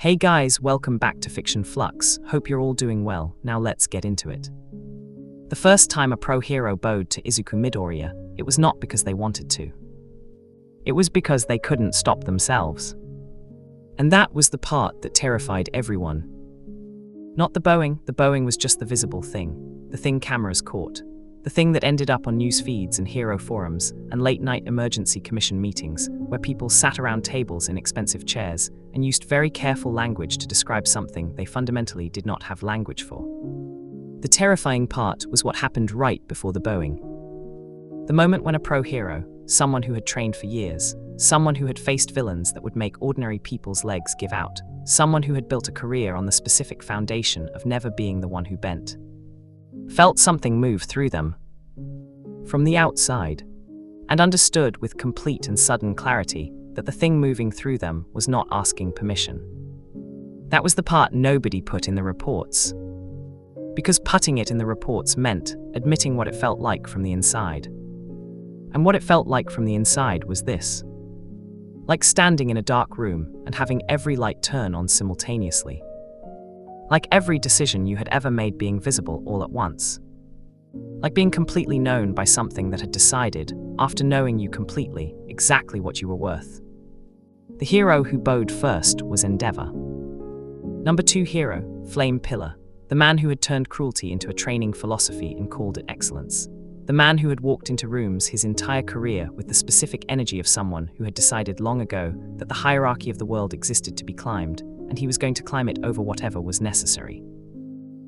Hey guys, welcome back to Fiction Flux. Hope you're all doing well. Now let's get into it. The first time a pro-hero bowed to Izuku Midoriya, it was not because they wanted to. It was because they couldn't stop themselves. And that was the part that terrified everyone. Not the bowing was just the visible thing, the thing cameras caught, the thing that ended up on news feeds and hero forums and late-night emergency commission meetings where people sat around tables in expensive chairs and used very careful language to describe something they fundamentally did not have language for. The terrifying part was what happened right before the bowing. The moment when a pro-hero, someone who had trained for years, someone who had faced villains that would make ordinary people's legs give out, someone who had built a career on the specific foundation of never being the one who bent, felt something move through them from the outside, and understood with complete and sudden clarity that the thing moving through them was not asking permission. That was the part nobody put in the reports. Because putting it in the reports meant admitting what it felt like from the inside. And what it felt like from the inside was this. Like standing in a dark room and having every light turn on simultaneously. Like every decision you had ever made being visible all at once. Like being completely known by something that had decided, after knowing you completely, exactly what you were worth. The hero who bowed first was Endeavor. Number 2 hero, Flame Pillar, the man who had turned cruelty into a training philosophy and called it excellence. The man who had walked into rooms his entire career with the specific energy of someone who had decided long ago that the hierarchy of the world existed to be climbed, and he was going to climb it over whatever was necessary.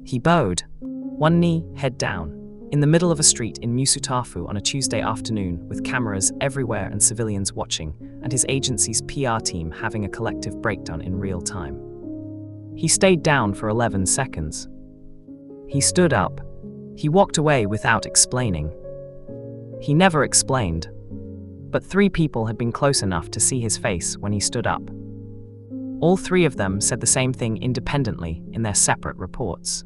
He bowed, one knee, head down, in the middle of a street in Musutafu on a Tuesday afternoon with cameras everywhere and civilians watching, and his agency's PR team having a collective breakdown in real time. He stayed down for 11 seconds. He stood up. He walked away without explaining. He never explained. But 3 people had been close enough to see his face when he stood up. All 3 of them said the same thing independently in their separate reports.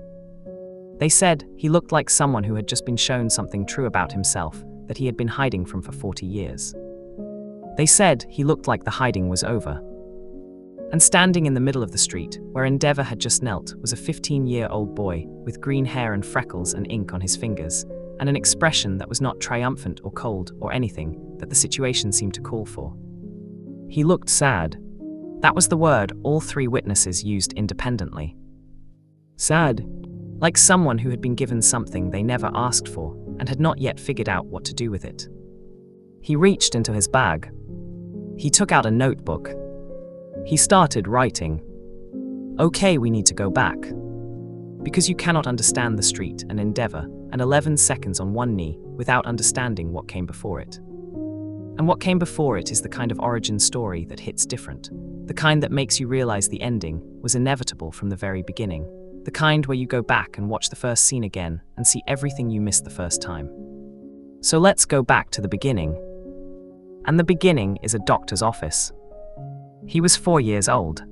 They said he looked like someone who had just been shown something true about himself that he had been hiding from for 40 years. They said he looked like the hiding was over. And standing in the middle of the street, where Endeavor had just knelt, was a 15-year-old boy with green hair and freckles and ink on his fingers, and an expression that was not triumphant or cold or anything that the situation seemed to call for. He looked sad. That was the word all 3 witnesses used independently. Sad. Like someone who had been given something they never asked for and had not yet figured out what to do with it. He reached into his bag. He took out a notebook. He started writing. Okay, we need to go back. Because you cannot understand the street and Endeavor and 11 seconds on one knee without understanding what came before it. And what came before it is the kind of origin story that hits different. The kind that makes you realize the ending was inevitable from the very beginning. The kind where you go back and watch the first scene again and see everything you missed the first time. So let's go back to the beginning. And the beginning is a doctor's office. He was 4 years old.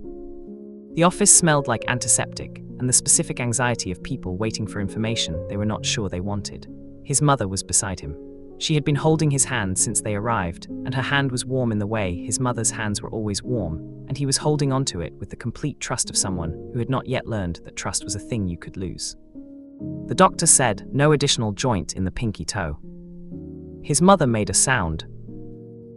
The office smelled like antiseptic and the specific anxiety of people waiting for information they were not sure they wanted. His mother was beside him. She had been holding his hand since they arrived, and her hand was warm in the way his mother's hands were always warm, and he was holding onto it with the complete trust of someone who had not yet learned that trust was a thing you could lose. The doctor said no additional joint in the pinky toe. His mother made a sound.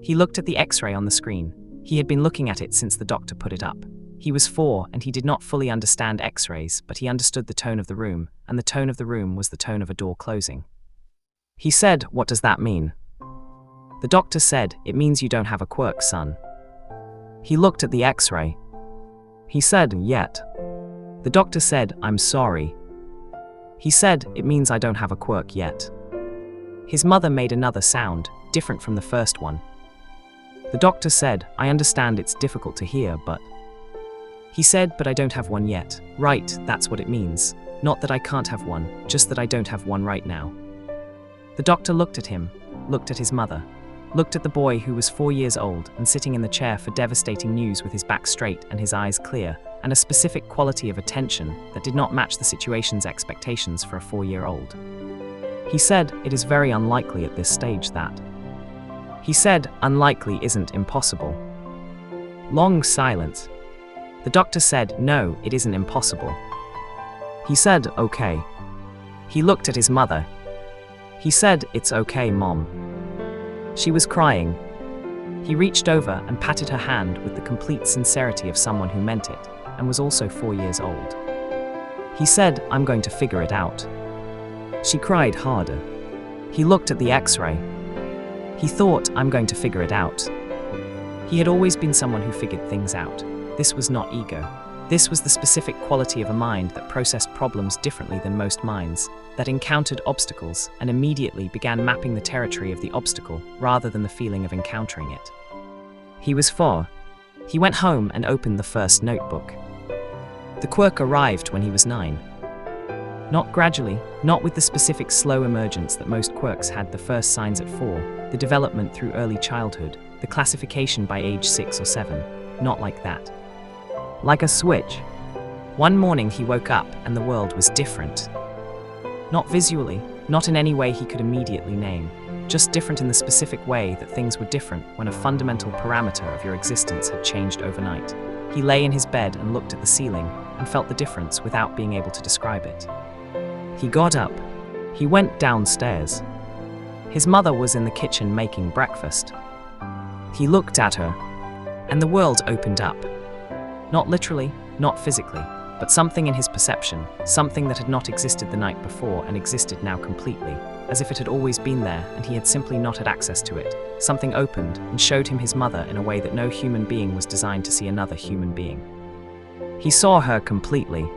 He looked at the X-ray on the screen. He had been looking at it since the doctor put it up. He was 4 and he did not fully understand X-rays, but he understood the tone of the room, and the tone of the room was the tone of a door closing. He said, "What does that mean?" The doctor said, "It means you don't have a quirk, son." He looked at the X-ray. He said, "Yet." The doctor said, "I'm sorry." He said, "It means I don't have a quirk yet." His mother made another sound, different from the first one. The doctor said, "I understand it's difficult to hear, but..." He said, "But I don't have one yet." "Right, that's what it means. Not that I can't have one, just that I don't have one right now." The doctor looked at him, looked at his mother, looked at the boy who was 4 years old and sitting in the chair for devastating news with his back straight and his eyes clear, and a specific quality of attention that did not match the situation's expectations for a 4-year-old. He said, "It is very unlikely at this stage that..." He said, "Unlikely isn't impossible." Long silence. The doctor said, no, it isn't impossible. He said, okay. He looked at his mother. He said, it's okay, Mom. She was crying. He reached over and patted her hand with the complete sincerity of someone who meant it, and was also 4 years old. He said, I'm going to figure it out. She cried harder. He looked at the X-ray. He thought, I'm going to figure it out. He had always been someone who figured things out. This was not ego. This was the specific quality of a mind that processed problems differently than most minds, that encountered obstacles and immediately began mapping the territory of the obstacle rather than the feeling of encountering it. He was 4. He went home and opened the first notebook. The quirk arrived when he was 9. Not gradually, not with the specific slow emergence that most quirks had, the first signs at 4, the development through early childhood, the classification by age 6 or 7, not like that. Like a switch. One morning he woke up and the world was different. Not visually, not in any way he could immediately name, just different in the specific way that things were different when a fundamental parameter of your existence had changed overnight. He lay in his bed and looked at the ceiling and felt the difference without being able to describe it. He got up. He went downstairs. His mother was in the kitchen making breakfast. He looked at her, and the world opened up. Not literally, not physically, but something in his perception, something that had not existed the night before and existed now completely, as if it had always been there and he had simply not had access to it. Something opened and showed him his mother in a way that no human being was designed to see another human being. He saw her completely.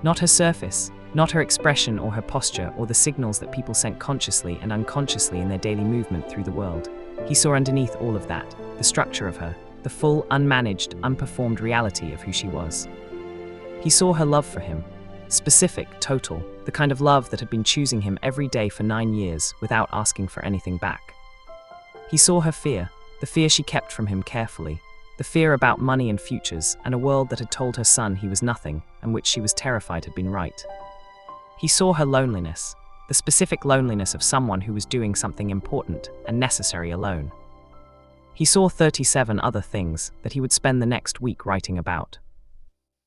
Not her surface, not her expression or her posture or the signals that people sent consciously and unconsciously in their daily movement through the world. He saw underneath all of that, the structure of her, the full, unmanaged, unperformed reality of who she was. He saw her love for him, specific, total, the kind of love that had been choosing him every day for 9 years without asking for anything back. He saw her fear, the fear she kept from him carefully, the fear about money and futures and a world that had told her son he was nothing and which she was terrified had been right. He saw her loneliness, the specific loneliness of someone who was doing something important and necessary alone. He saw 37 other things that he would spend the next week writing about.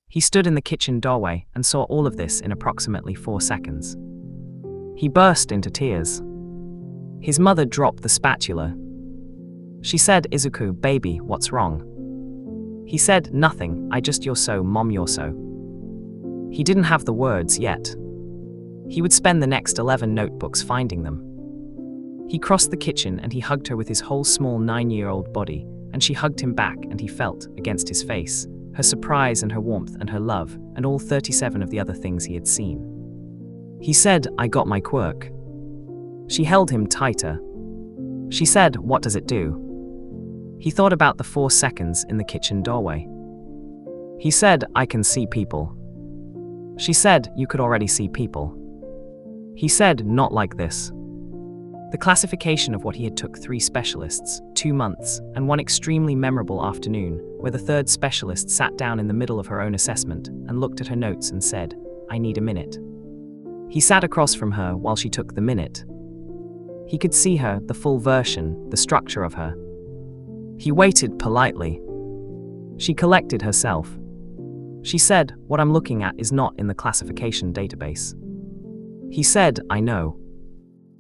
He stood in the kitchen doorway and saw all of this in approximately 4 seconds. He burst into tears. His mother dropped the spatula. She said, Izuku, baby, what's wrong? He said, nothing, you're so, Mom, you're so. He didn't have the words yet. He would spend the next 11 notebooks finding them. He crossed the kitchen and he hugged her with his whole small 9-year-old body, and she hugged him back and he felt, against his face, her surprise and her warmth and her love and all 37 of the other things he had seen. He said, I got my quirk. She held him tighter. She said, what does it do? He thought about the 4 seconds in the kitchen doorway. He said, I can see people. She said, you could already see people. He said, not like this. The classification of what he had took 3 specialists, 2 months, and 1 extremely memorable afternoon, where the 3rd specialist sat down in the middle of her own assessment and looked at her notes and said, I need a minute. He sat across from her while she took the minute. He could see her, the full version, the structure of her. He waited politely. She collected herself. She said, what I'm looking at is not in the classification database. He said, I know.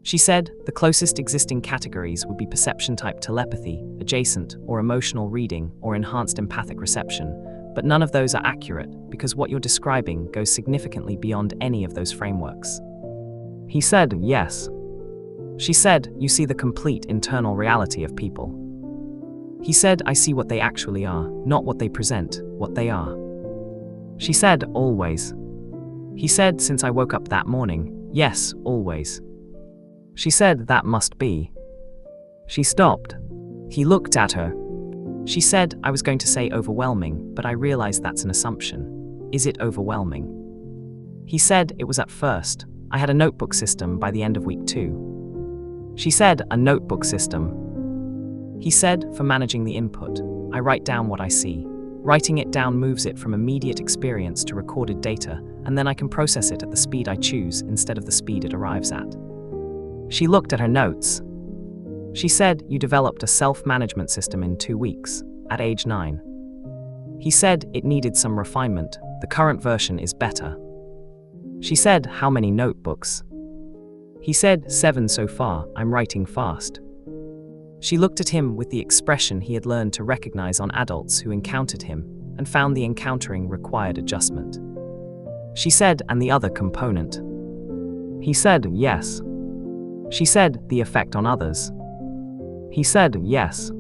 She said, the closest existing categories would be perception-type telepathy, adjacent, or emotional reading, or enhanced empathic reception, but none of those are accurate because what you're describing goes significantly beyond any of those frameworks. He said, yes. She said, you see the complete internal reality of people. He said, I see what they actually are, not what they present, what they are. She said, always. He said, since I woke up that morning, yes, always. She said, that must be. She stopped. He looked at her. She said, I was going to say overwhelming, but I realized that's an assumption. Is it overwhelming? He said, it was at first. I had a notebook system by the end of week 2. She said, a notebook system. He said, for managing the input. I write down what I see. Writing it down moves it from immediate experience to recorded data, and then I can process it at the speed I choose instead of the speed it arrives at. She looked at her notes. She said, you developed a self-management system in 2 weeks, at age 9. He said it needed some refinement. The current version is better. She said, how many notebooks? He said, 7 so far, I'm writing fast. She looked at him with the expression he had learned to recognize on adults who encountered him, and found the encountering required adjustment. She said, and the other component? He said, yes. She said, the effect on others? He said, yes.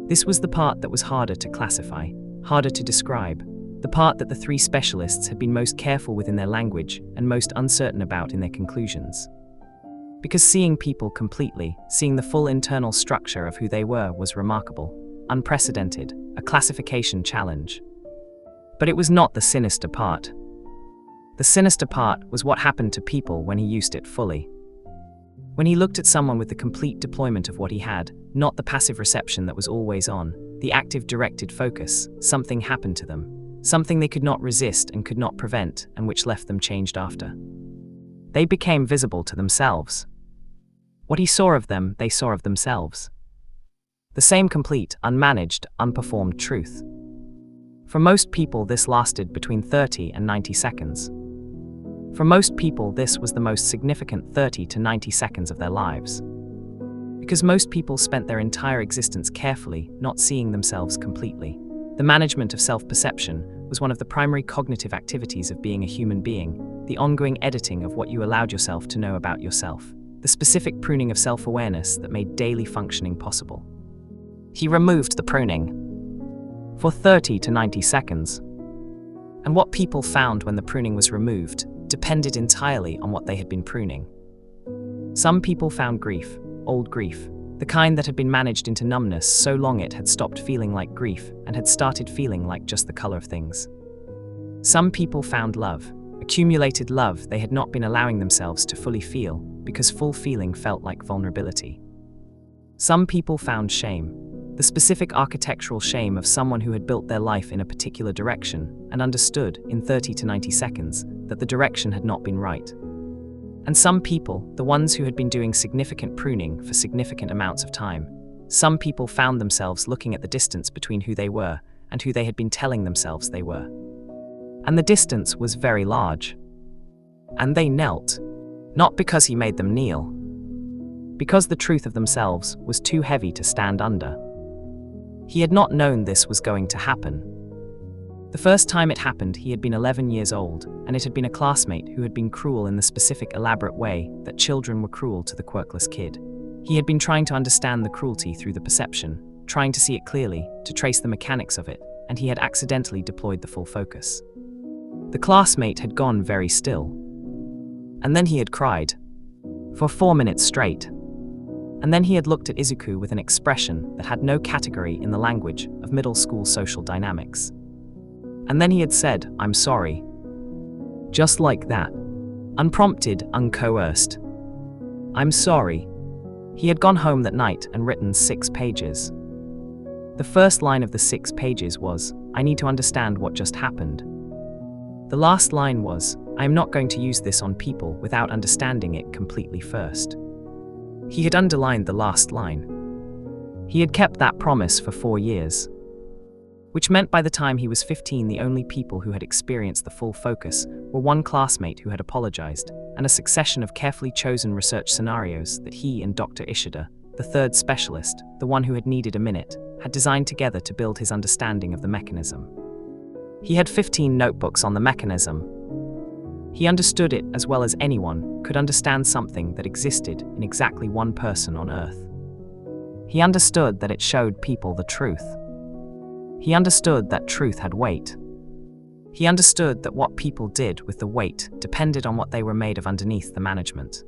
This was the part that was harder to classify, harder to describe, the part that the 3 specialists had been most careful with in their language and most uncertain about in their conclusions. Because seeing people completely, seeing the full internal structure of who they were was remarkable, unprecedented, a classification challenge. But it was not the sinister part. The sinister part was what happened to people when he used it fully. When he looked at someone with the complete deployment of what he had, not the passive reception that was always on, the active directed focus, something happened to them. Something they could not resist and could not prevent, and which left them changed after. They became visible to themselves. What he saw of them, they saw of themselves. The same complete, unmanaged, unperformed truth. For most people, this lasted between 30 and 90 seconds. For most people, this was the most significant 30 to 90 seconds of their lives. Because most people spent their entire existence carefully, not seeing themselves completely. The management of self-perception was one of the primary cognitive activities of being a human being, the ongoing editing of what you allowed yourself to know about yourself, the specific pruning of self-awareness that made daily functioning possible. He removed the pruning for 30 to 90 seconds. And what people found when the pruning was removed depended entirely on what they had been pruning. Some people found grief, old grief, the kind that had been managed into numbness so long it had stopped feeling like grief and had started feeling like just the color of things. Some people found love, accumulated love they had not been allowing themselves to fully feel, because full feeling felt like vulnerability. Some people found shame, the specific architectural shame of someone who had built their life in a particular direction and understood, in 30 to 90 seconds, that the direction had not been right. And some people, the ones who had been doing significant pruning for significant amounts of time, some people found themselves looking at the distance between who they were and who they had been telling themselves they were. And the distance was very large. And they knelt, not because he made them kneel, because the truth of themselves was too heavy to stand under. He had not known this was going to happen. The first time it happened, he had been 11 years old, and it had been a classmate who had been cruel in the specific elaborate way that children were cruel to the quirkless kid. He had been trying to understand the cruelty through the perception, trying to see it clearly, to trace the mechanics of it, and he had accidentally deployed the full focus. The classmate had gone very still. And then he had cried. For 4 minutes straight. And then he had looked at Izuku with an expression that had no category in the language of middle school social dynamics. And then he had said, I'm sorry. Just like that. Unprompted, uncoerced. I'm sorry. He had gone home that night and written 6 pages. The first line of the 6 pages was, I need to understand what just happened. The last line was, I am not going to use this on people without understanding it completely first. He had underlined the last line. He had kept that promise for 4 years. Which meant by the time he was 15, the only people who had experienced the full focus were one classmate who had apologized, and a succession of carefully chosen research scenarios that he and Dr. Ishida, the 3rd specialist, the one who had needed a minute, had designed together to build his understanding of the mechanism. He had 15 notebooks on the mechanism. He understood it as well as anyone could understand something that existed in exactly one person on Earth. He understood that it showed people the truth. He understood that truth had weight. He understood that what people did with the weight depended on what they were made of underneath the management.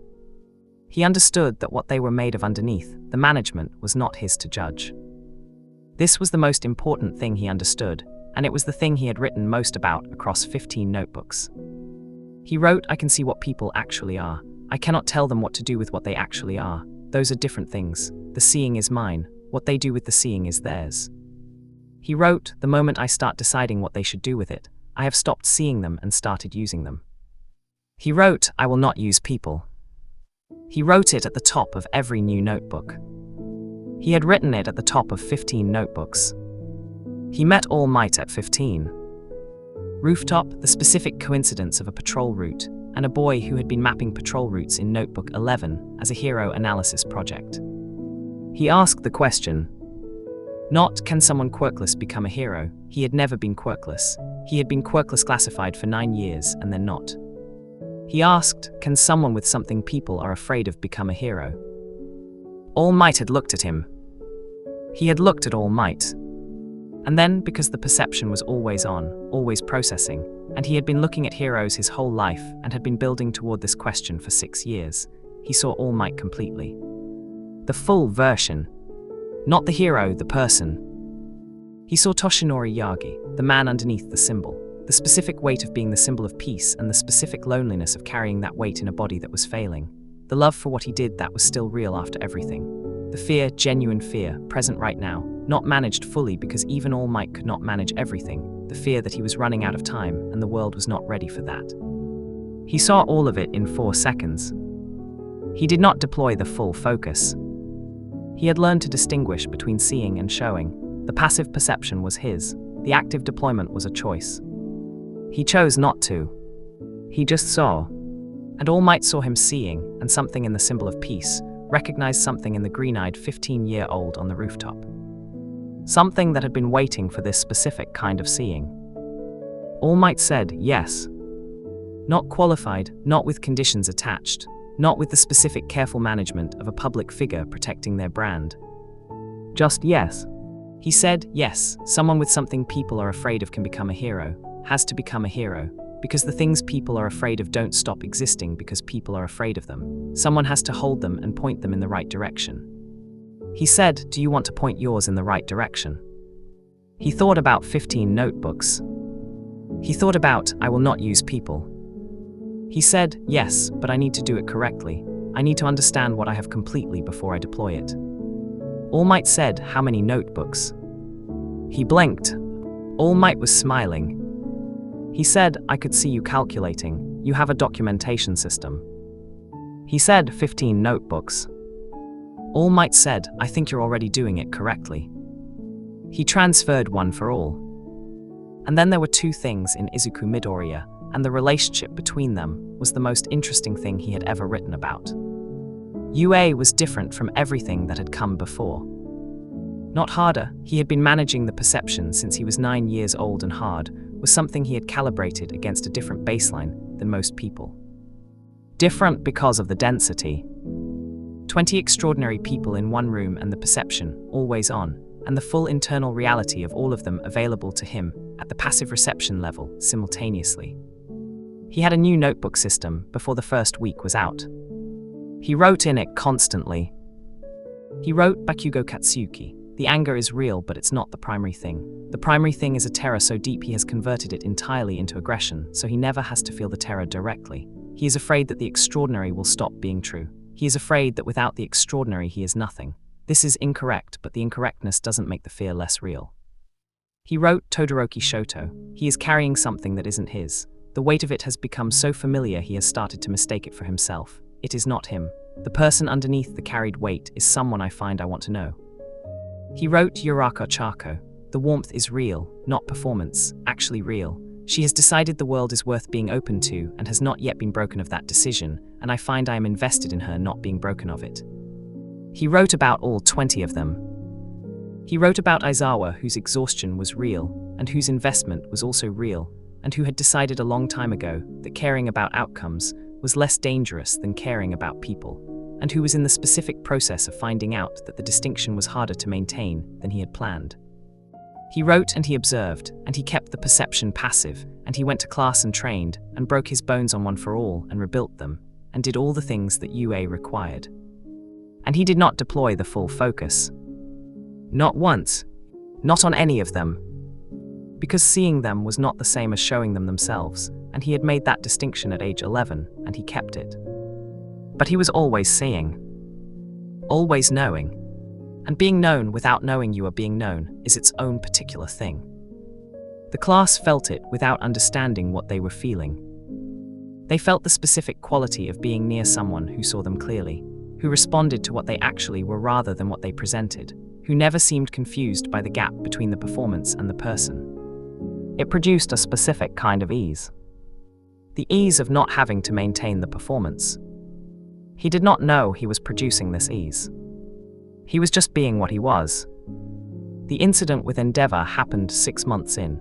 He understood that what they were made of underneath the management was not his to judge. This was the most important thing he understood, and it was the thing he had written most about across 15 notebooks. He wrote, I can see what people actually are. I cannot tell them what to do with what they actually are. Those are different things. The seeing is mine. What they do with the seeing is theirs. He wrote, the moment I start deciding what they should do with it, I have stopped seeing them and started using them. He wrote, I will not use people. He wrote it at the top of every new notebook. He had written it at the top of 15 notebooks. He met All Might at 15. Rooftop, the specific coincidence of a patrol route, and a boy who had been mapping patrol routes in Notebook 11 as a hero analysis project. He asked the question, not can someone quirkless become a hero? He had never been quirkless. He had been quirkless classified for 9 years and then not. He asked, can someone with something people are afraid of become a hero? All Might had looked at him. He had looked at All Might. And then, because the perception was always on, always processing, and he had been looking at heroes his whole life and had been building toward this question for 6 years, he saw All Might completely. The full version. Not the hero, the person. He saw Toshinori Yagi, the man underneath the symbol, the specific weight of being the symbol of peace and the specific loneliness of carrying that weight in a body that was failing. The love for what he did that was still real after everything. The fear, genuine fear, present right now, not managed fully because even All Might could not manage everything, the fear that he was running out of time and the world was not ready for that. He saw all of it in 4 seconds. He did not deploy the full focus. He had learned to distinguish between seeing and showing. The passive perception was his. The active deployment was a choice. He chose not to. He just saw. And All Might saw him seeing, and something in the symbol of peace, recognized something in the green-eyed 15-year-old on the rooftop. Something that had been waiting for this specific kind of seeing. All Might said, yes. Not qualified, not with conditions attached, not with the specific careful management of a public figure protecting their brand. Just yes. He said, yes, someone with something people are afraid of can become a hero, has to become a hero, because the things people are afraid of don't stop existing because people are afraid of them. Someone has to hold them and point them in the right direction. He said, do you want to point yours in the right direction? He thought about 15 notebooks. He thought about, I will not use people. He said, yes, but I need to do it correctly. I need to understand what I have completely before I deploy it. All Might said, how many notebooks? He blinked. All Might was smiling. He said, I could see you calculating. You have a documentation system. He said, 15 notebooks. All Might said, I think you're already doing it correctly. He transferred one for all. And then there were 2 things in Izuku Midoriya, and the relationship between them was the most interesting thing he had ever written about. UA was different from everything that had come before. Not harder, he had been managing the perception since he was 9 years old, and hard was something he had calibrated against a different baseline than most people. Different because of the density. 20 extraordinary people in one room and the perception, always on, and the full internal reality of all of them available to him at the passive reception level simultaneously. He had a new notebook system before the first week was out. He wrote in it constantly. He wrote Bakugo Katsuki. The anger is real, but it's not the primary thing. The primary thing is a terror so deep he has converted it entirely into aggression, so he never has to feel the terror directly. He is afraid that the extraordinary will stop being true. He is afraid that without the extraordinary he is nothing. This is incorrect, but the incorrectness doesn't make the fear less real. He wrote Todoroki Shoto. He is carrying something that isn't his. The weight of it has become so familiar he has started to mistake it for himself. It is not him. The person underneath the carried weight is someone I find I want to know. He wrote Yurako Chako. The warmth is real, not performance, actually real. She has decided the world is worth being open to and has not yet been broken of that decision, and I find I am invested in her not being broken of it. He wrote about all 20 of them. He wrote about Aizawa, whose exhaustion was real, and whose investment was also real, and who had decided a long time ago that caring about outcomes was less dangerous than caring about people, and who was in the specific process of finding out that the distinction was harder to maintain than he had planned. He wrote and he observed, and he kept the perception passive, and he went to class and trained, and broke his bones on One for All and rebuilt them, and did all the things that UA required. And he did not deploy the full focus. Not once. Not on any of them. Because seeing them was not the same as showing them themselves, and he had made that distinction at age 11, and he kept it. But he was always seeing. Always knowing. And being known without knowing you are being known is its own particular thing. The class felt it without understanding what they were feeling. They felt the specific quality of being near someone who saw them clearly, who responded to what they actually were rather than what they presented, who never seemed confused by the gap between the performance and the person. It produced a specific kind of ease. The ease of not having to maintain the performance. He did not know he was producing this ease. He was just being what he was. The incident with Endeavor happened 6 months in.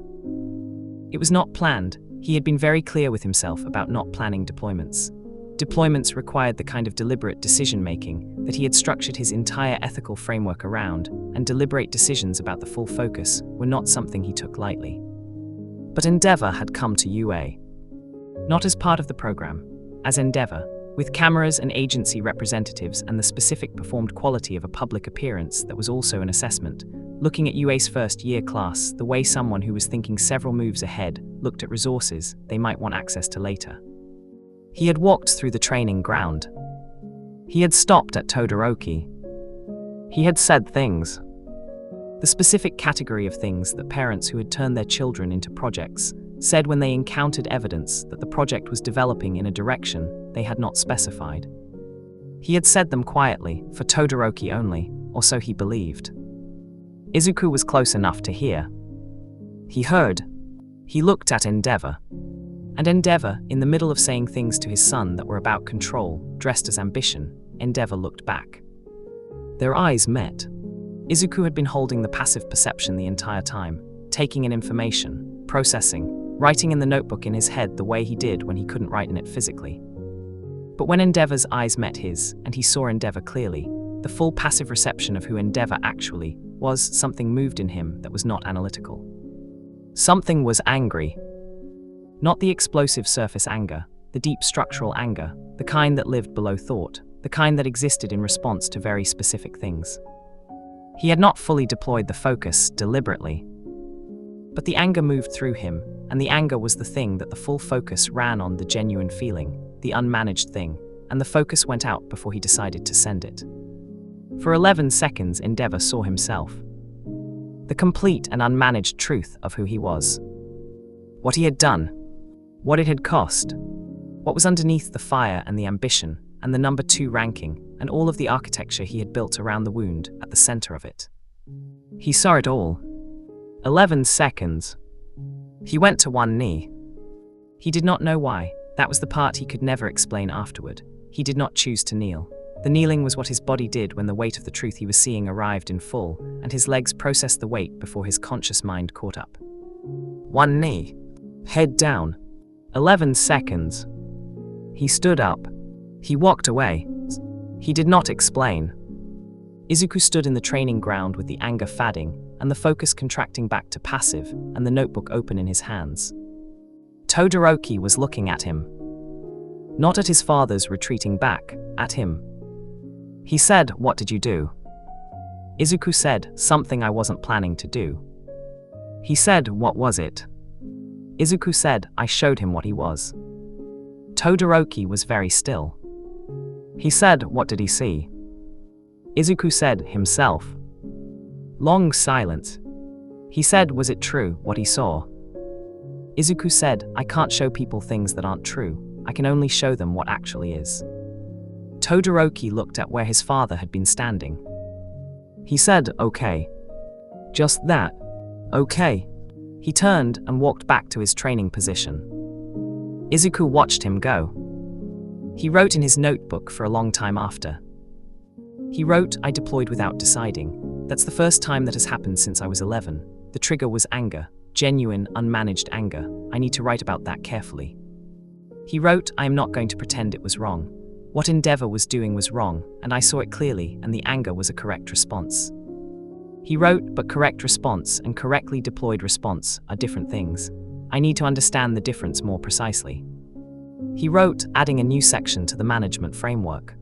It was not planned. He had been very clear with himself about not planning deployments. Deployments required the kind of deliberate decision-making that he had structured his entire ethical framework around, and deliberate decisions about the full focus were not something he took lightly. But Endeavor had come to UA. Not as part of the program, as Endeavor, with cameras and agency representatives and the specific performed quality of a public appearance that was also an assessment, looking at UA's first-year class the way someone who was thinking several moves ahead looked at resources they might want access to later. He had walked through the training ground. He had stopped at Todoroki. He had said things. The specific category of things that parents who had turned their children into projects said when they encountered evidence that the project was developing in a direction they had not specified. He had said them quietly, for Todoroki only, or so he believed. Izuku was close enough to hear. He heard. He looked at Endeavor. And Endeavor, in the middle of saying things to his son that were about control, dressed as ambition, Endeavor looked back. Their eyes met. Izuku had been holding the passive perception the entire time, taking in information, processing, writing in the notebook in his head the way he did when he couldn't write in it physically. But when Endeavor's eyes met his, and he saw Endeavor clearly, the full passive reception of who Endeavor actually was, something moved in him that was not analytical. Something was angry. Not the explosive surface anger, the deep structural anger, the kind that lived below thought, the kind that existed in response to very specific things. He had not fully deployed the focus deliberately. But the anger moved through him, and the anger was the thing that the full focus ran on, the genuine feeling, the unmanaged thing, and the focus went out before he decided to send it. For 11 seconds, Endeavor saw himself. The complete and unmanaged truth of who he was. What he had done. What it had cost. What was underneath the fire and the ambition, and the number 2 ranking, and all of the architecture he had built around the wound at the center of it. He saw it all. 11 seconds. He went to one knee. He did not know why. That was the part he could never explain afterward. He did not choose to kneel. The kneeling was what his body did when the weight of the truth he was seeing arrived in full, and his legs processed the weight before his conscious mind caught up. One knee. Head down. 11 seconds. He stood up. He walked away. He did not explain. Izuku stood in the training ground with the anger fading, and the focus contracting back to passive, and the notebook open in his hands. Todoroki was looking at him. Not at his father's retreating back, at him. He said, "What did you do?" Izuku said, "Something I wasn't planning to do." He said, "What was it?" Izuku said, "I showed him what he was." Todoroki was very still. He said, "What did he see?" Izuku said, "Himself." Long silence. He said, "Was it true, what he saw?" Izuku said, "I can't show people things that aren't true. I can only show them what actually is." Todoroki looked at where his father had been standing. He said, "Okay." Just that. "Okay." He turned and walked back to his training position. Izuku watched him go. He wrote in his notebook for a long time after. He wrote, "I deployed without deciding. That's the first time that has happened since I was 11. The trigger was anger, genuine, unmanaged anger. I need to write about that carefully." He wrote, "I am not going to pretend it was wrong. What Endeavor was doing was wrong, and I saw it clearly, and the anger was a correct response." He wrote, "But correct response and correctly deployed response are different things. I need to understand the difference more precisely." He wrote, adding a new section to the management framework.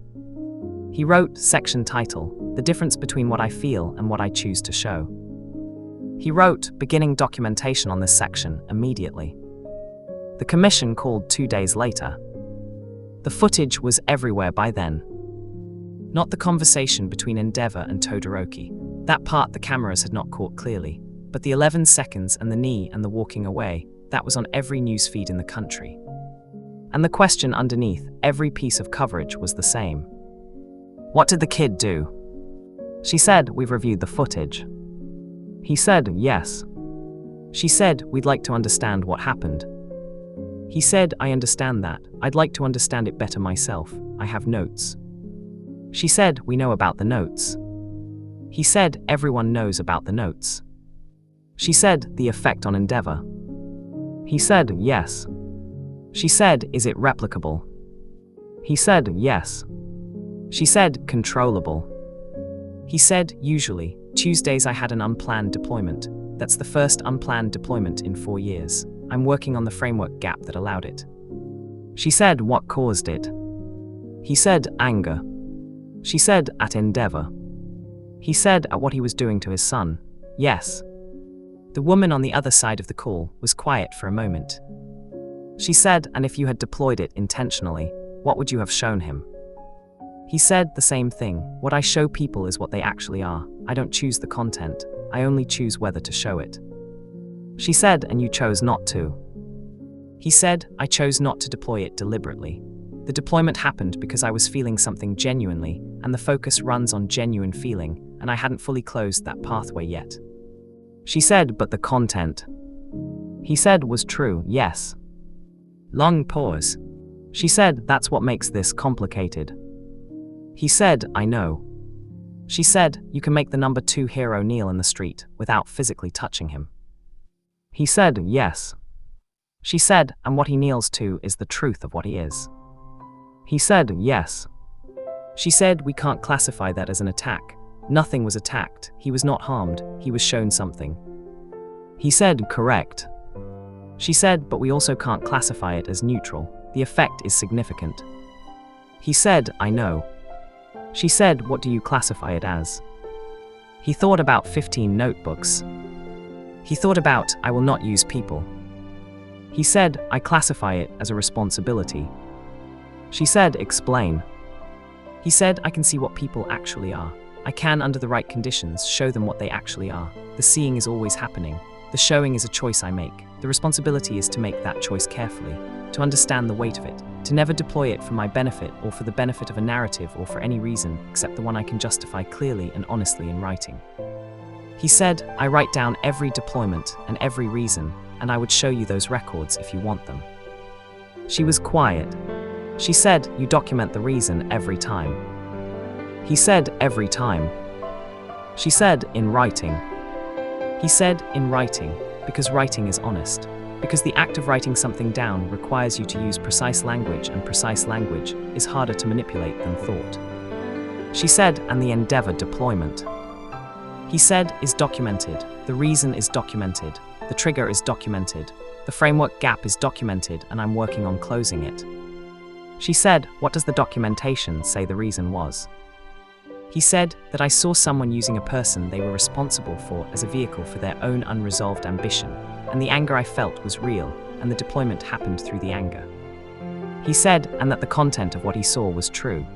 He wrote, section title, "The difference between what I feel and what I choose to show." He wrote, beginning documentation on this section immediately. The commission called 2 days later. The footage was everywhere by then. Not the conversation between Endeavor and Todoroki. That part the cameras had not caught clearly, but the 11 seconds and the knee and the walking away, that was on every newsfeed in the country. And the question underneath every piece of coverage was the same. What did the kid do? She said, we've reviewed the footage. He said, yes. She said, we'd like to understand what happened. He said, I understand that. I'd like to understand it better myself. I have notes. She said, we know about the notes. He said, everyone knows about the notes. She said, the effect on Endeavor. He said, yes. She said, is it replicable? He said, yes. She said, controllable. He said, usually, Tuesdays I had an unplanned deployment. That's the first unplanned deployment in 4 years. I'm working on the framework gap that allowed it. She said, what caused it? He said, anger. She said, at Endeavor. He said, at what he was doing to his son. Yes. The woman on the other side of the call was quiet for a moment. She said, and if you had deployed it intentionally, what would you have shown him? He said the same thing. What I show people is what they actually are. I don't choose the content. I only choose whether to show it. She said, and you chose not to. He said, I chose not to deploy it deliberately. The deployment happened because I was feeling something genuinely, and the focus runs on genuine feeling, and I hadn't fully closed that pathway yet. She said, but the content. He said, was true, yes. Long pause. She said, that's what makes this complicated. He said, I know. She said, you can make the number 2 hero kneel in the street without physically touching him. He said, yes. She said, and what he kneels to is the truth of what he is. He said, yes. She said, we can't classify that as an attack. Nothing was attacked, he was not harmed, he was shown something. He said, correct. She said, but we also can't classify it as neutral. The effect is significant. He said, I know. She said, what do you classify it as? He thought about 15 notebooks. He thought about, I will not use people. He said, I classify it as a responsibility. She said, explain. He said, I can see what people actually are. I can, under the right conditions, show them what they actually are. The seeing is always happening. The showing is a choice I make. The responsibility is to make that choice carefully, to understand the weight of it, to never deploy it for my benefit or for the benefit of a narrative or for any reason except the one I can justify clearly and honestly in writing. He said, I write down every deployment and every reason, and I would show you those records if you want them. She was quiet. She said, you document the reason every time. He said, every time. She said, in writing. He said, in writing, because writing is honest. Because the act of writing something down requires you to use precise language, and precise language is harder to manipulate than thought. She said, and the Endeavor deployment. He said, is documented. The reason is documented. The trigger is documented. The framework gap is documented, and I'm working on closing it. She said, what does the documentation say the reason was? He said that I saw someone using a person they were responsible for as a vehicle for their own unresolved ambition, and the anger I felt was real, and the deployment happened through the anger. He said, and that the content of what he saw was true.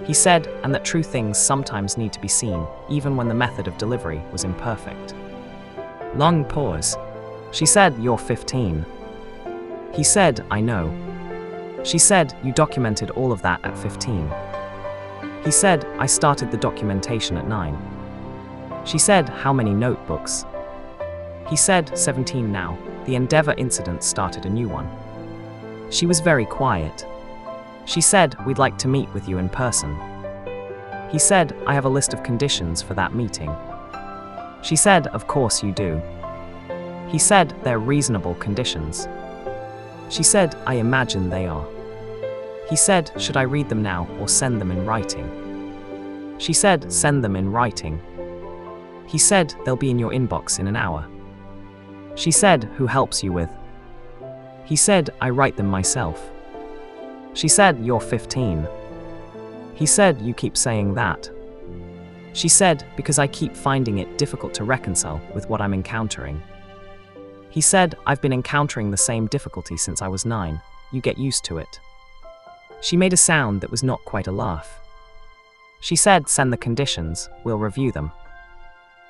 He said, and that true things sometimes need to be seen, even when the method of delivery was imperfect. Long pause. She said, you're 15. He said, I know. She said, you documented all of that at 15. He said, I started the documentation at 9. She said, how many notebooks? He said, 17 now. The Endeavor incident started a new one. She was very quiet. She said, we'd like to meet with you in person. He said, I have a list of conditions for that meeting. She said, of course you do. He said, they're reasonable conditions. She said, I imagine they are. He said, should I read them now or send them in writing? She said, send them in writing. He said, they'll be in your inbox in an hour. She said, who helps you with? He said, I write them myself. She said, you're 15. He said, you keep saying that. She said, because I keep finding it difficult to reconcile with what I'm encountering. He said, I've been encountering the same difficulty since I was 9. You get used to it. She made a sound that was not quite a laugh. She said, send the conditions, we'll review them.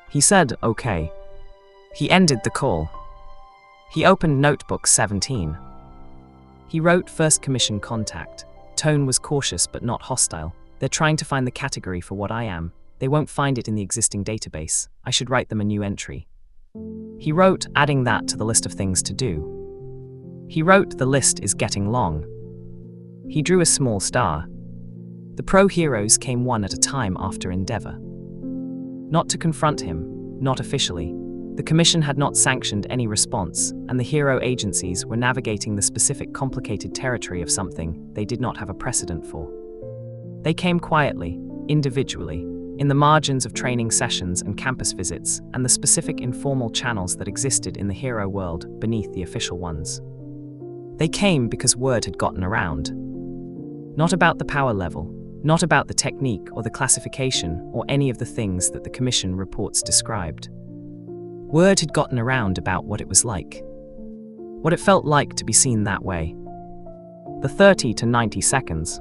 He said, okay. He ended the call. He opened notebook 17. He wrote first commission contact. Tone was cautious but not hostile. They're trying to find the category for what I am. They won't find it in the existing database. I should write them a new entry. He wrote, adding that to the list of things to do. He wrote, the list is getting long. He drew a small star. The pro-heroes came one at a time after Endeavor. Not to confront him, not officially. The Commission had not sanctioned any response, and the hero agencies were navigating the specific complicated territory of something they did not have a precedent for. They came quietly, individually, in the margins of training sessions and campus visits, and the specific informal channels that existed in the hero world beneath the official ones. They came because word had gotten around. Not about the power level, not about the technique or the classification or any of the things that the Commission reports described. Word had gotten around about what it was like. What it felt like to be seen that way. The 30 to 90 seconds.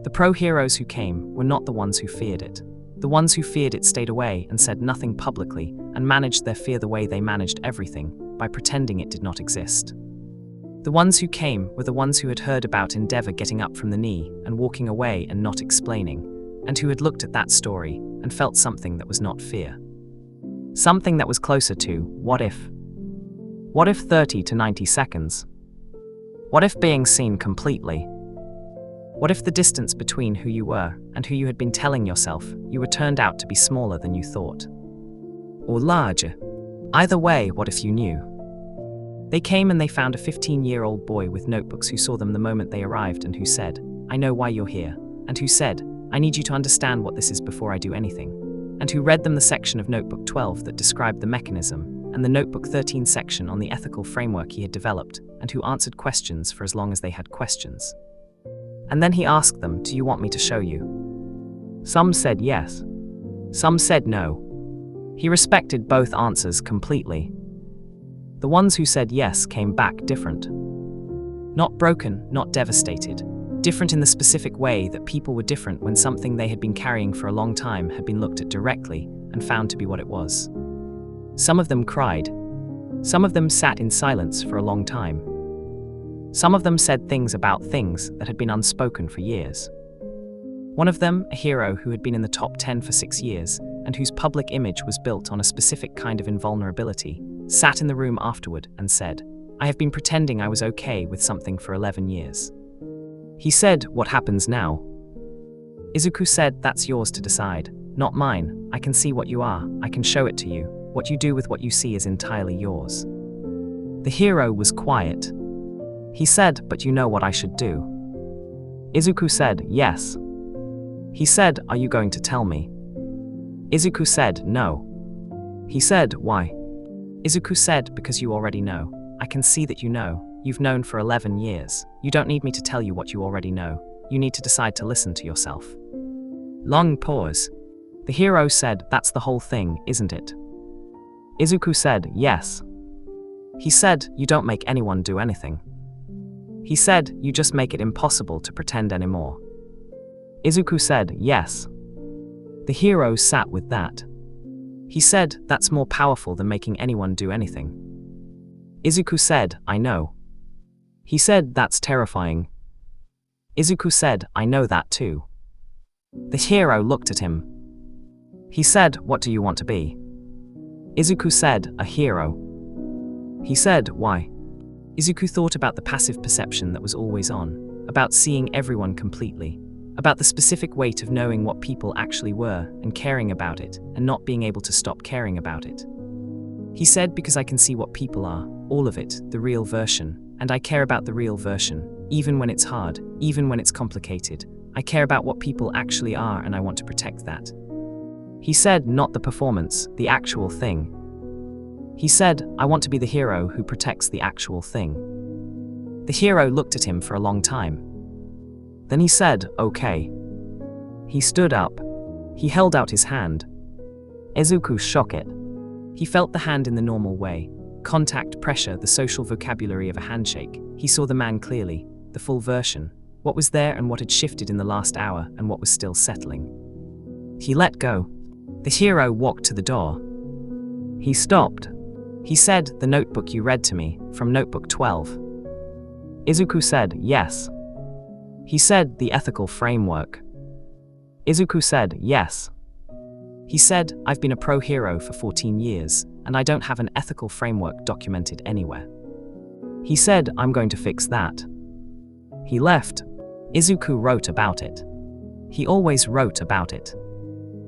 The pro-heroes who came were not the ones who feared it. The ones who feared it stayed away and said nothing publicly and managed their fear the way they managed everything, by pretending it did not exist. The ones who came were the ones who had heard about Endeavor getting up from the knee and walking away and not explaining, and who had looked at that story and felt something that was not fear. Something that was closer to, what if? What if 30 to 90 seconds? What if being seen completely? What if the distance between who you were and who you had been telling yourself you were turned out to be smaller than you thought? Or larger? Either way, what if you knew? They came and they found a 15-year-old boy with notebooks who saw them the moment they arrived and who said, I know why you're here, and who said, I need you to understand what this is before I do anything, and who read them the section of Notebook 12 that described the mechanism, and the Notebook 13 section on the ethical framework he had developed, and who answered questions for as long as they had questions. And then he asked them, do you want me to show you? Some said yes. Some said no. He respected both answers completely. The ones who said yes came back different. Not broken, not devastated. Different in the specific way that people were different when something they had been carrying for a long time had been looked at directly and found to be what it was. Some of them cried. Some of them sat in silence for a long time. Some of them said things about things that had been unspoken for years. One of them, a hero who had been in the top 10 for 6 years, and whose public image was built on a specific kind of invulnerability, sat in the room afterward and said, I have been pretending I was okay with something for 11 years. He said, what happens now? Izuku said, that's yours to decide, not mine. I can see what you are, I can show it to you. What you do with what you see is entirely yours. The hero was quiet. He said, but you know what I should do. Izuku said, yes. He said, are you going to tell me? Izuku said, no. He said, why? Izuku said, because you already know. I can see that you know. You've known for 11 years. You don't need me to tell you what you already know. You need to decide to listen to yourself. Long pause. The hero said, that's the whole thing, isn't it? Izuku said, yes. He said, you don't make anyone do anything. He said, you just make it impossible to pretend anymore. Izuku said, yes. The hero sat with that. He said, that's more powerful than making anyone do anything. Izuku said, I know. He said, that's terrifying. Izuku said, I know that too. The hero looked at him. He said, what do you want to be? Izuku said, a hero. He said, why? Izuku thought about the passive perception that was always on, about seeing everyone completely, about the specific weight of knowing what people actually were and caring about it and not being able to stop caring about it. He said, because I can see what people are, all of it, the real version, and I care about the real version, even when it's hard, even when it's complicated. I care about what people actually are and I want to protect that. He said, not the performance, the actual thing. He said, I want to be the hero who protects the actual thing. The hero looked at him for a long time. Then he said, okay. He stood up. He held out his hand. Izuku shook it. He felt the hand in the normal way. Contact, pressure, the social vocabulary of a handshake. He saw the man clearly, the full version, what was there and what had shifted in the last hour and what was still settling. He let go. The hero walked to the door. He stopped. He said, the notebook you read to me, from Notebook 12. Izuku said, yes. He said, the ethical framework. Izuku said, yes. He said, I've been a pro hero for 14 years, and I don't have an ethical framework documented anywhere. He said, I'm going to fix that. He left. Izuku wrote about it. He always wrote about it.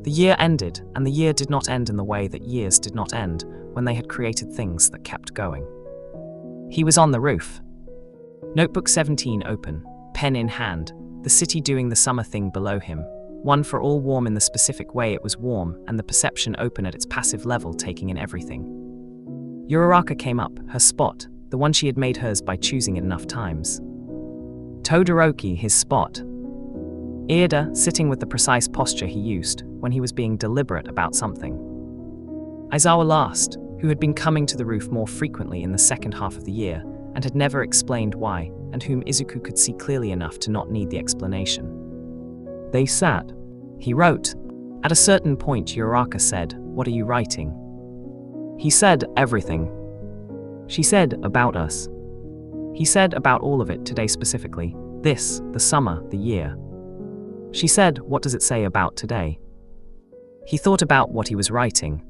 The year ended, and the year did not end in the way that years did not end when they had created things that kept going. He was on the roof. Notebook 17 open, pen in hand, the city doing the summer thing below him, one for all warm in the specific way it was warm, and the perception open at its passive level taking in everything. Uraraka came up, her spot, the one she had made hers by choosing it enough times. Todoroki, his spot. Ida, sitting with the precise posture he used when he was being deliberate about something. Aizawa last, who had been coming to the roof more frequently in the second half of the year and had never explained why, and whom Izuku could see clearly enough to not need the explanation. They sat. He wrote. At a certain point, Uraraka said, "What are you writing?" He said, "Everything." She said, "About us." He said, "About all of it today specifically. This, the summer, the year." She said, "What does it say about today?" He thought about what he was writing.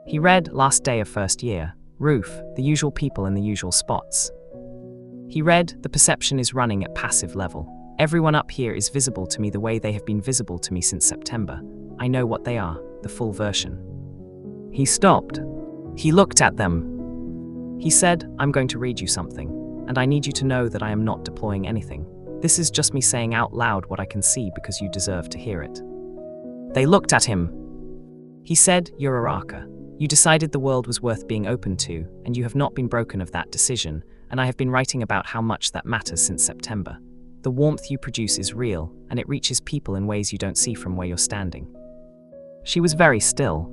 He read, last day of first year, roof, the usual people in the usual spots. He read, the perception is running at passive level. Everyone up here is visible to me the way they have been visible to me since September. I know what they are, the full version. He stopped. He looked at them. He said, "I'm going to read you something, and I need you to know that I am not deploying anything. This is just me saying out loud what I can see because you deserve to hear it." They looked at him. He said, "Uraraka, you decided the world was worth being open to, and you have not been broken of that decision, and I have been writing about how much that matters since September. The warmth you produce is real, and it reaches people in ways you don't see from where you're standing." She was very still.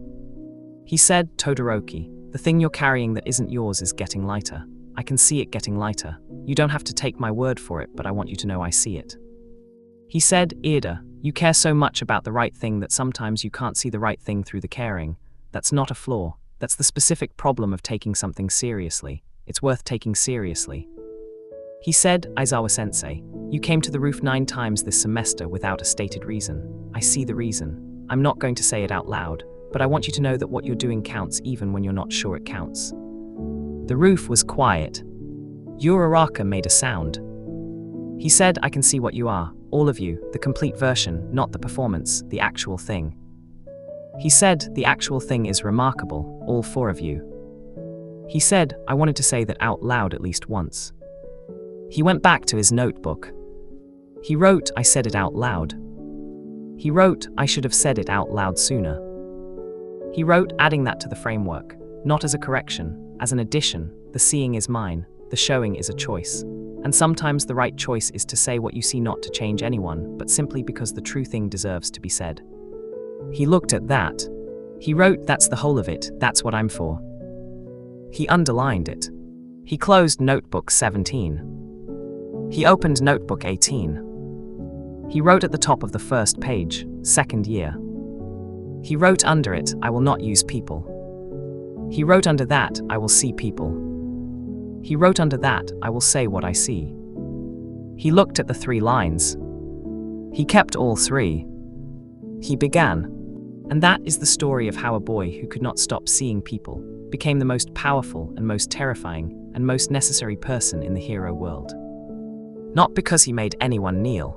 He said, "Todoroki, the thing you're carrying that isn't yours is getting lighter. I can see it getting lighter. You don't have to take my word for it, but I want you to know I see it." He said, "Ida, you care so much about the right thing that sometimes you can't see the right thing through the caring. That's not a flaw. That's the specific problem of taking something seriously. It's worth taking seriously." He said, "Aizawa-sensei, you came to the roof 9 times this semester without a stated reason. I see the reason. I'm not going to say it out loud, but I want you to know that what you're doing counts even when you're not sure it counts." The roof was quiet. Uraraka made a sound. He said, "I can see what you are, all of you, the complete version, not the performance, the actual thing." He said, "The actual thing is remarkable, all 4 of you." He said, "I wanted to say that out loud at least once." He went back to his notebook. He wrote, "I said it out loud." He wrote, "I should have said it out loud sooner." He wrote, adding that to the framework, not as a correction, as an addition. The seeing is mine, the showing is a choice. And sometimes the right choice is to say what you see, not to change anyone, but simply because the true thing deserves to be said. He looked at that. He wrote, "That's the whole of it, that's what I'm for." He underlined it. He closed notebook 17. He opened notebook 18. He wrote at the top of the first page, second year. He wrote under it, "I will not use people." He wrote under that, "I will see people." He wrote under that, "I will say what I see." He looked at the 3 lines. He kept all 3. He began. And that is the story of how a boy who could not stop seeing people became the most powerful and most terrifying and most necessary person in the hero world. Not because he made anyone kneel.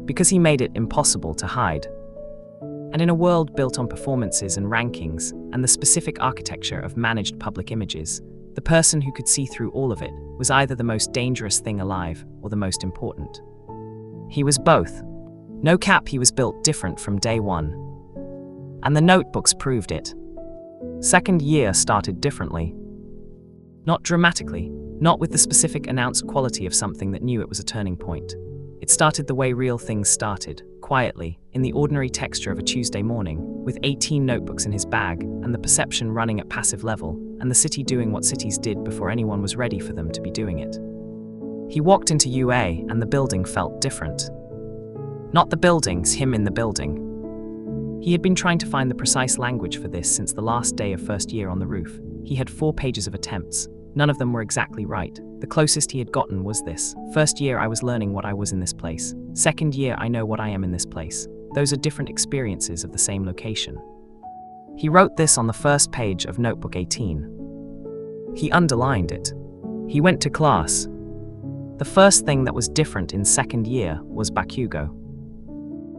Because he made it impossible to hide. And in a world built on performances and rankings and the specific architecture of managed public images, the person who could see through all of it was either the most dangerous thing alive or the most important. He was both. No cap, he was built different from day one. And the notebooks proved it. Second year started differently. Not dramatically, not with the specific announced quality of something that knew it was a turning point. It started the way real things started, quietly, in the ordinary texture of a Tuesday morning, with 18 notebooks in his bag, and the perception running at passive level, and the city doing what cities did before anyone was ready for them to be doing it. He walked into UA, and the building felt different. Not the buildings, him in the building. He had been trying to find the precise language for this since the last day of first year on the roof. He had 4 pages of attempts. None of them were exactly right. The closest he had gotten was this. First year I was learning what I was in this place. Second year I know what I am in this place. those are different experiences of the same location. He wrote this on the first page of Notebook 18. He underlined it. He went to class. The first thing that was different in second year was Bakugo.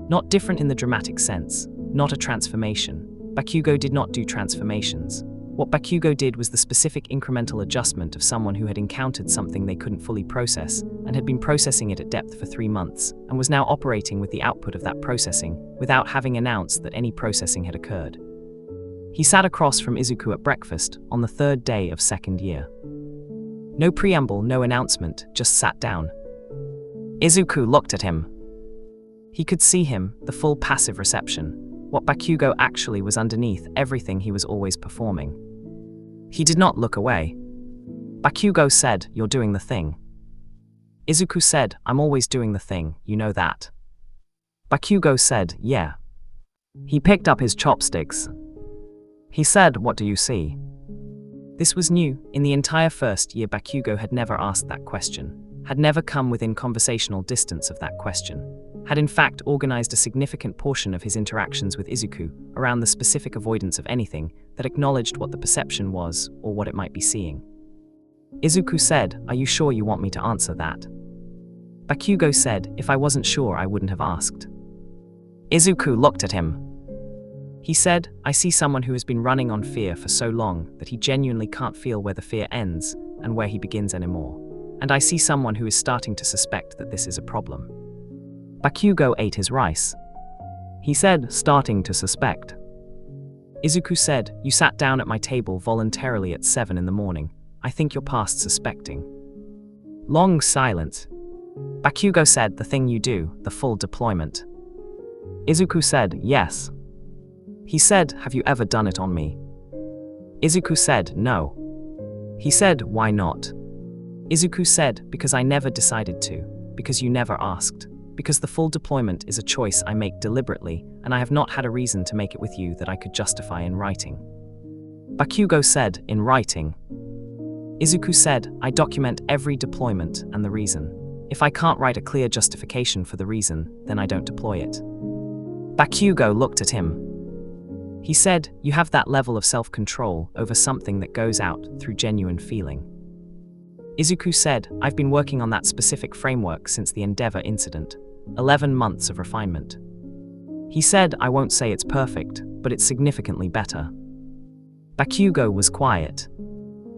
Not different in the dramatic sense, not a transformation. Bakugo did not do transformations. What Bakugo did was the specific incremental adjustment of someone who had encountered something they couldn't fully process and had been processing it at depth for 3 months and was now operating with the output of that processing without having announced that any processing had occurred. He sat across from Izuku at breakfast on the third day of second year. No preamble, no announcement, just sat down. Izuku looked at him. He could see him, the full passive reception, what Bakugo actually was underneath everything he was always performing. He did not look away. Bakugo said, "You're doing the thing." Izuku said, "I'm always doing the thing, you know that." Bakugo said, "Yeah." He picked up his chopsticks. He said, "What do you see?" This was new. In the entire first year, Bakugo had never asked that question, had never come within conversational distance of that question, had in fact organized a significant portion of his interactions with Izuku around the specific avoidance of anything that acknowledged what the perception was or what it might be seeing. Izuku said, "Are you sure you want me to answer that?" Bakugo said, "If I wasn't sure, I wouldn't have asked." Izuku looked at him. He said, "I see someone who has been running on fear for so long that he genuinely can't feel where the fear ends and where he begins anymore. And I see someone who is starting to suspect that this is a problem." Bakugo ate his rice. He said, "Starting to suspect." Izuku said, "You sat down at my table voluntarily at 7 in the morning. I think you're past suspecting." Long silence. Bakugo said, "The thing you do, the full deployment." Izuku said, "Yes." He said, "Have you ever done it on me?" Izuku said, "No." He said, "Why not?" Izuku said, "Because I never decided to, because you never asked, because the full deployment is a choice I make deliberately, and I have not had a reason to make it with you that I could justify in writing." Bakugo said, "In writing?" Izuku said, "I document every deployment and the reason. If I can't write a clear justification for the reason, then I don't deploy it." Bakugo looked at him. He said, "You have that level of self-control over something that goes out through genuine feeling." Izuku said, "I've been working on that specific framework since the Endeavor incident. 11 months of refinement." He said, "I won't say it's perfect, but it's significantly better." Bakugo was quiet.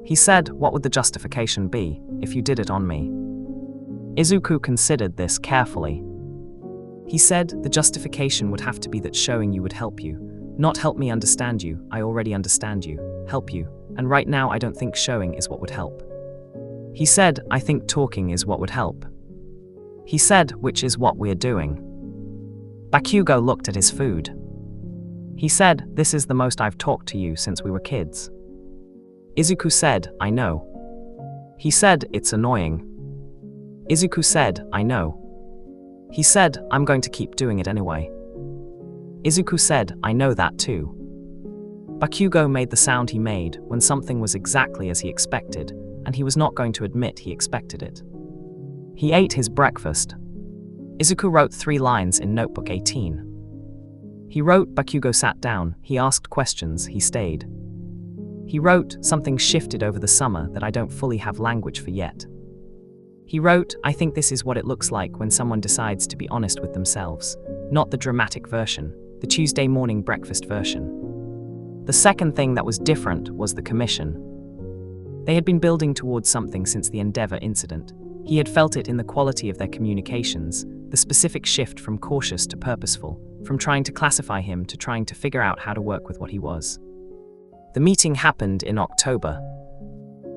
He said, "What would the justification be if you did it on me?" Izuku considered this carefully. He said, "The justification would have to be that showing you would help you. Not help me understand you, I already understand you, help you, and right now I don't think showing is what would help." He said, "I think talking is what would help." He said, "Which is what we're doing." Bakugo looked at his food. He said, "This is the most I've talked to you since we were kids." Izuku said, "I know." He said, "It's annoying." Izuku said, "I know." He said, "I'm going to keep doing it anyway." Izuku said, "I know that too." Bakugo made the sound he made when something was exactly as he expected, and he was not going to admit he expected it. He ate his breakfast. Izuku wrote 3 lines in Notebook 18. He wrote, Bakugo sat down, he asked questions, he stayed. He wrote, something shifted over the summer that I don't fully have language for yet. He wrote, I think this is what it looks like when someone decides to be honest with themselves, not the dramatic version, the Tuesday morning breakfast version. The second thing that was different was the commission. They had been building towards something since the Endeavor incident. He had felt it in the quality of their communications, the specific shift from cautious to purposeful, from trying to classify him to trying to figure out how to work with what he was. The meeting happened in October.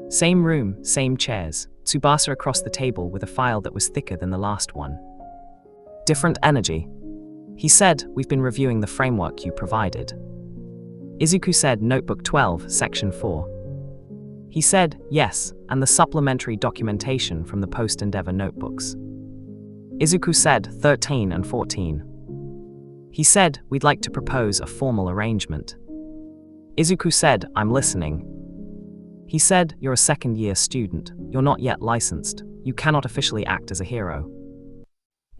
Same room, same chairs, Tsubasa across the table with a file that was thicker than the last one. Different energy. He said, we've been reviewing the framework you provided. Izuku said, Notebook 12, Section 4. He said, yes, and the supplementary documentation from the post-Endeavor notebooks. Izuku said, 13 and 14. He said, we'd like to propose a formal arrangement. Izuku said, I'm listening. He said, you're a second-year student, you're not yet licensed, you cannot officially act as a hero.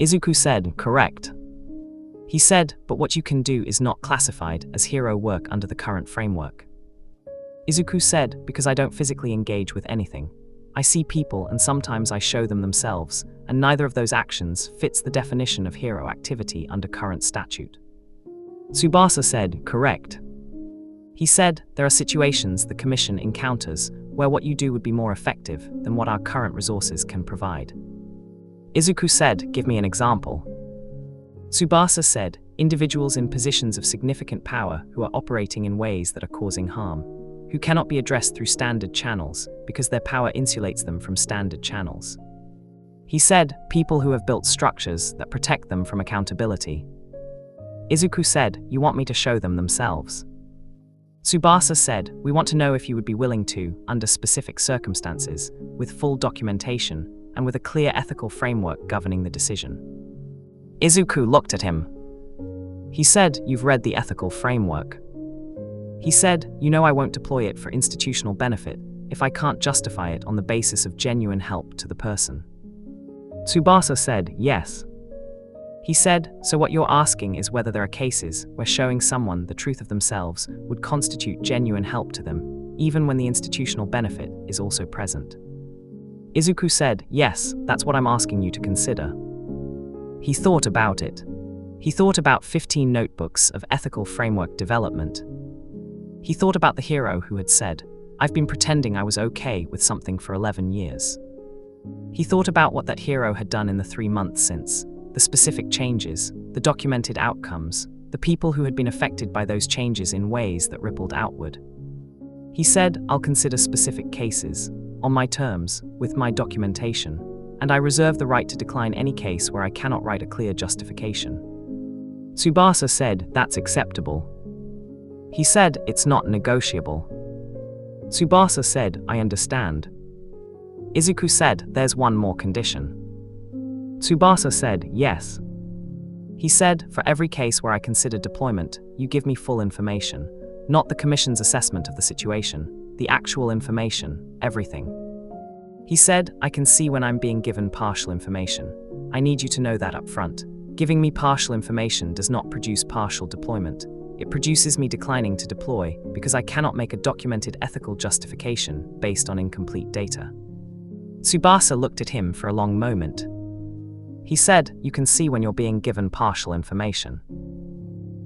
Izuku said, correct. He said, but what you can do is not classified as hero work under the current framework. Izuku said, because I don't physically engage with anything. I see people and sometimes I show them themselves, and neither of those actions fits the definition of hero activity under current statute. Tsubasa said, correct. He said, there are situations the Commission encounters where what you do would be more effective than what our current resources can provide. Izuku said, give me an example. Tsubasa said, individuals in positions of significant power who are operating in ways that are causing harm, who cannot be addressed through standard channels because their power insulates them from standard channels. He said, people who have built structures that protect them from accountability. Izuku said, you want me to show them themselves. Tsubasa said, we want to know if you would be willing to, under specific circumstances, with full documentation, and with a clear ethical framework governing the decision. Izuku looked at him. He said, you've read the ethical framework. He said, you know I won't deploy it for institutional benefit if I can't justify it on the basis of genuine help to the person. Tsubasa said, yes. He said, so what you're asking is whether there are cases where showing someone the truth of themselves would constitute genuine help to them, even when the institutional benefit is also present. Izuku said, yes, that's what I'm asking you to consider. He thought about it. He thought about 15 notebooks of ethical framework development. He thought about the hero who had said, I've been pretending I was okay with something for 11 years. He thought about what that hero had done in the 3 months since, the specific changes, the documented outcomes, the people who had been affected by those changes in ways that rippled outward. He said, I'll consider specific cases, on my terms, with my documentation, and I reserve the right to decline any case where I cannot write a clear justification. Tsubasa said, that's acceptable. He said, it's not negotiable. Tsubasa said, I understand. Izuku said, there's one more condition. Tsubasa said, yes. He said, for every case where I consider deployment, you give me full information, not the Commission's assessment of the situation, the actual information, everything. He said, I can see when I'm being given partial information. I need you to know that up front. Giving me partial information does not produce partial deployment. It produces me declining to deploy because I cannot make a documented ethical justification based on incomplete data. Tsubasa looked at him for a long moment. He said, you can see when you're being given partial information.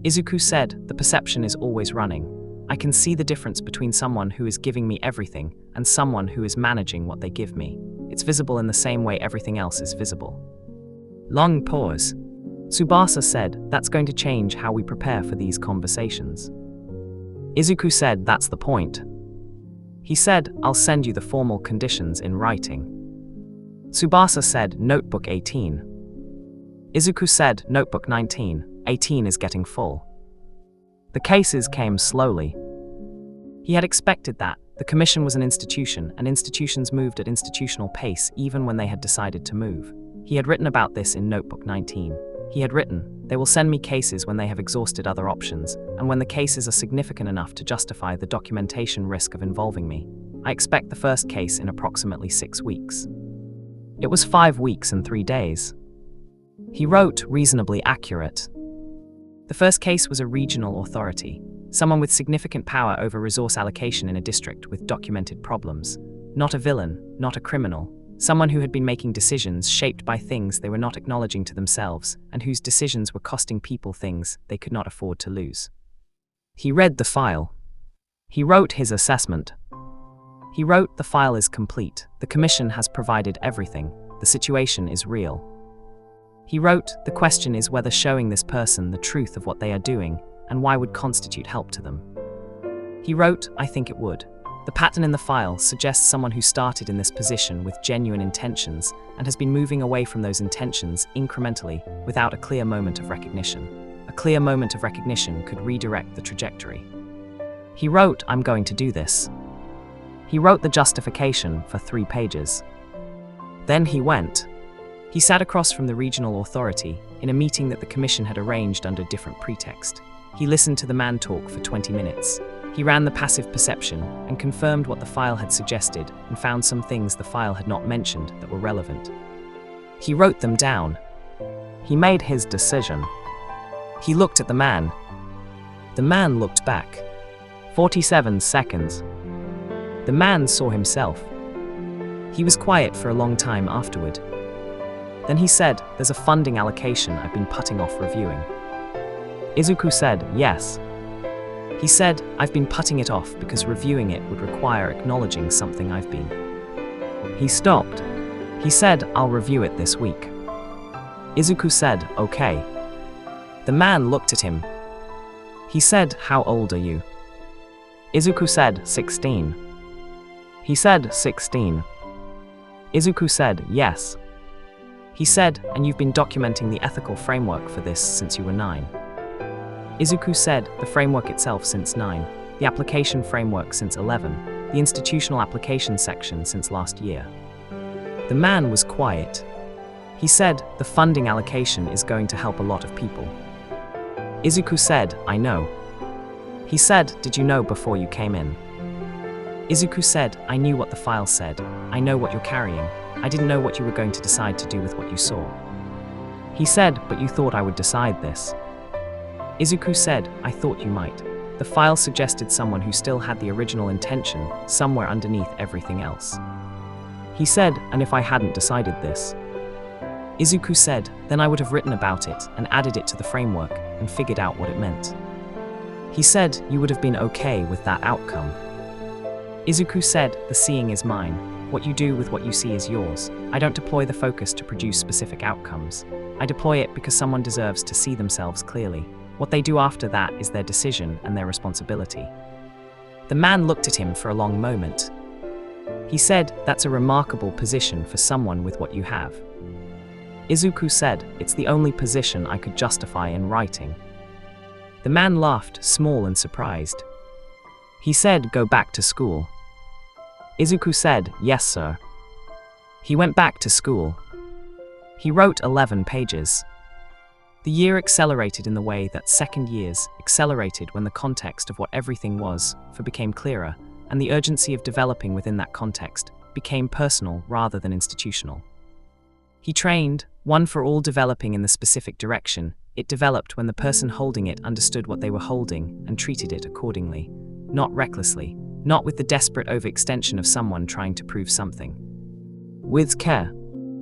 Izuku said, the perception is always running. I can see the difference between someone who is giving me everything and someone who is managing what they give me. It's visible in the same way everything else is visible. Long pause. Tsubasa said, that's going to change how we prepare for these conversations. Izuku said, that's the point. He said, I'll send you the formal conditions in writing. Tsubasa said, Notebook 18. Izuku said, Notebook 19. 18 is getting full. The cases came slowly. He had expected that. The Commission was an institution, and institutions moved at institutional pace even when they had decided to move. He had written about this in Notebook 19. He had written, they will send me cases when they have exhausted other options, and when the cases are significant enough to justify the documentation risk of involving me. I expect the first case in approximately 6 weeks. It was 5 weeks and 3 days. He wrote, reasonably accurate. The first case was a regional authority, someone with significant power over resource allocation in a district with documented problems. Not a villain, not a criminal, someone who had been making decisions shaped by things they were not acknowledging to themselves and whose decisions were costing people things they could not afford to lose. He read the file. He wrote his assessment. He wrote, the file is complete. The Commission has provided everything. The situation is real. He wrote, the question is whether showing this person the truth of what they are doing and why would constitute help to them. He wrote, I think it would. The pattern in the file suggests someone who started in this position with genuine intentions and has been moving away from those intentions incrementally without a clear moment of recognition. A clear moment of recognition could redirect the trajectory. He wrote, I'm going to do this. He wrote the justification for 3 pages. Then he went. He sat across from the regional authority in a meeting that the Commission had arranged under different pretext. He listened to the man talk for 20 minutes. He ran the passive perception and confirmed what the file had suggested and found some things the file had not mentioned that were relevant. He wrote them down. He made his decision. He looked at the man. The man looked back. 47 seconds. The man saw himself. He was quiet for a long time afterward. Then he said, "There's a funding allocation I've been putting off reviewing." Izuku said, "Yes." He said, "I've been putting it off because reviewing it would require acknowledging something I've been." He stopped. He said, "I'll review it this week." Izuku said, "Okay." The man looked at him. He said, "How old are you?" Izuku said, 16. He said, 16. Izuku said, "Yes." He said, "And you've been documenting the ethical framework for this since you were 9. Izuku said, "The framework itself since 9, the application framework since 11, the institutional application section since last year." The man was quiet. He said, "The funding allocation is going to help a lot of people." Izuku said, "I know." He said, "Did you know before you came in?" Izuku said, "I knew what the file said. I know what you're carrying. I didn't know what you were going to decide to do with what you saw." He said, "But you thought I would decide this." Izuku said, "I thought you might. The file suggested someone who still had the original intention somewhere underneath everything else." He said, "And if I hadn't decided this?" Izuku said, "Then I would have written about it and added it to the framework and figured out what it meant." He said, "You would have been okay with that outcome." Izuku said, "The seeing is mine. What you do with what you see is yours. I don't deploy the focus to produce specific outcomes. I deploy it because someone deserves to see themselves clearly. What they do after that is their decision and their responsibility." The man looked at him for a long moment. He said, "That's a remarkable position for someone with what you have." Izuku said, "It's the only position I could justify in writing." The man laughed, small and surprised. He said, "Go back to school." Izuku said, "Yes, sir." He went back to school. He wrote 11 pages. The year accelerated in the way that second years accelerated when the context of what everything was became clearer, and the urgency of developing within that context became personal rather than institutional. He trained, one for all developing in the specific direction. It developed when the person holding it understood what they were holding and treated it accordingly, not recklessly, not with the desperate overextension of someone trying to prove something. With care.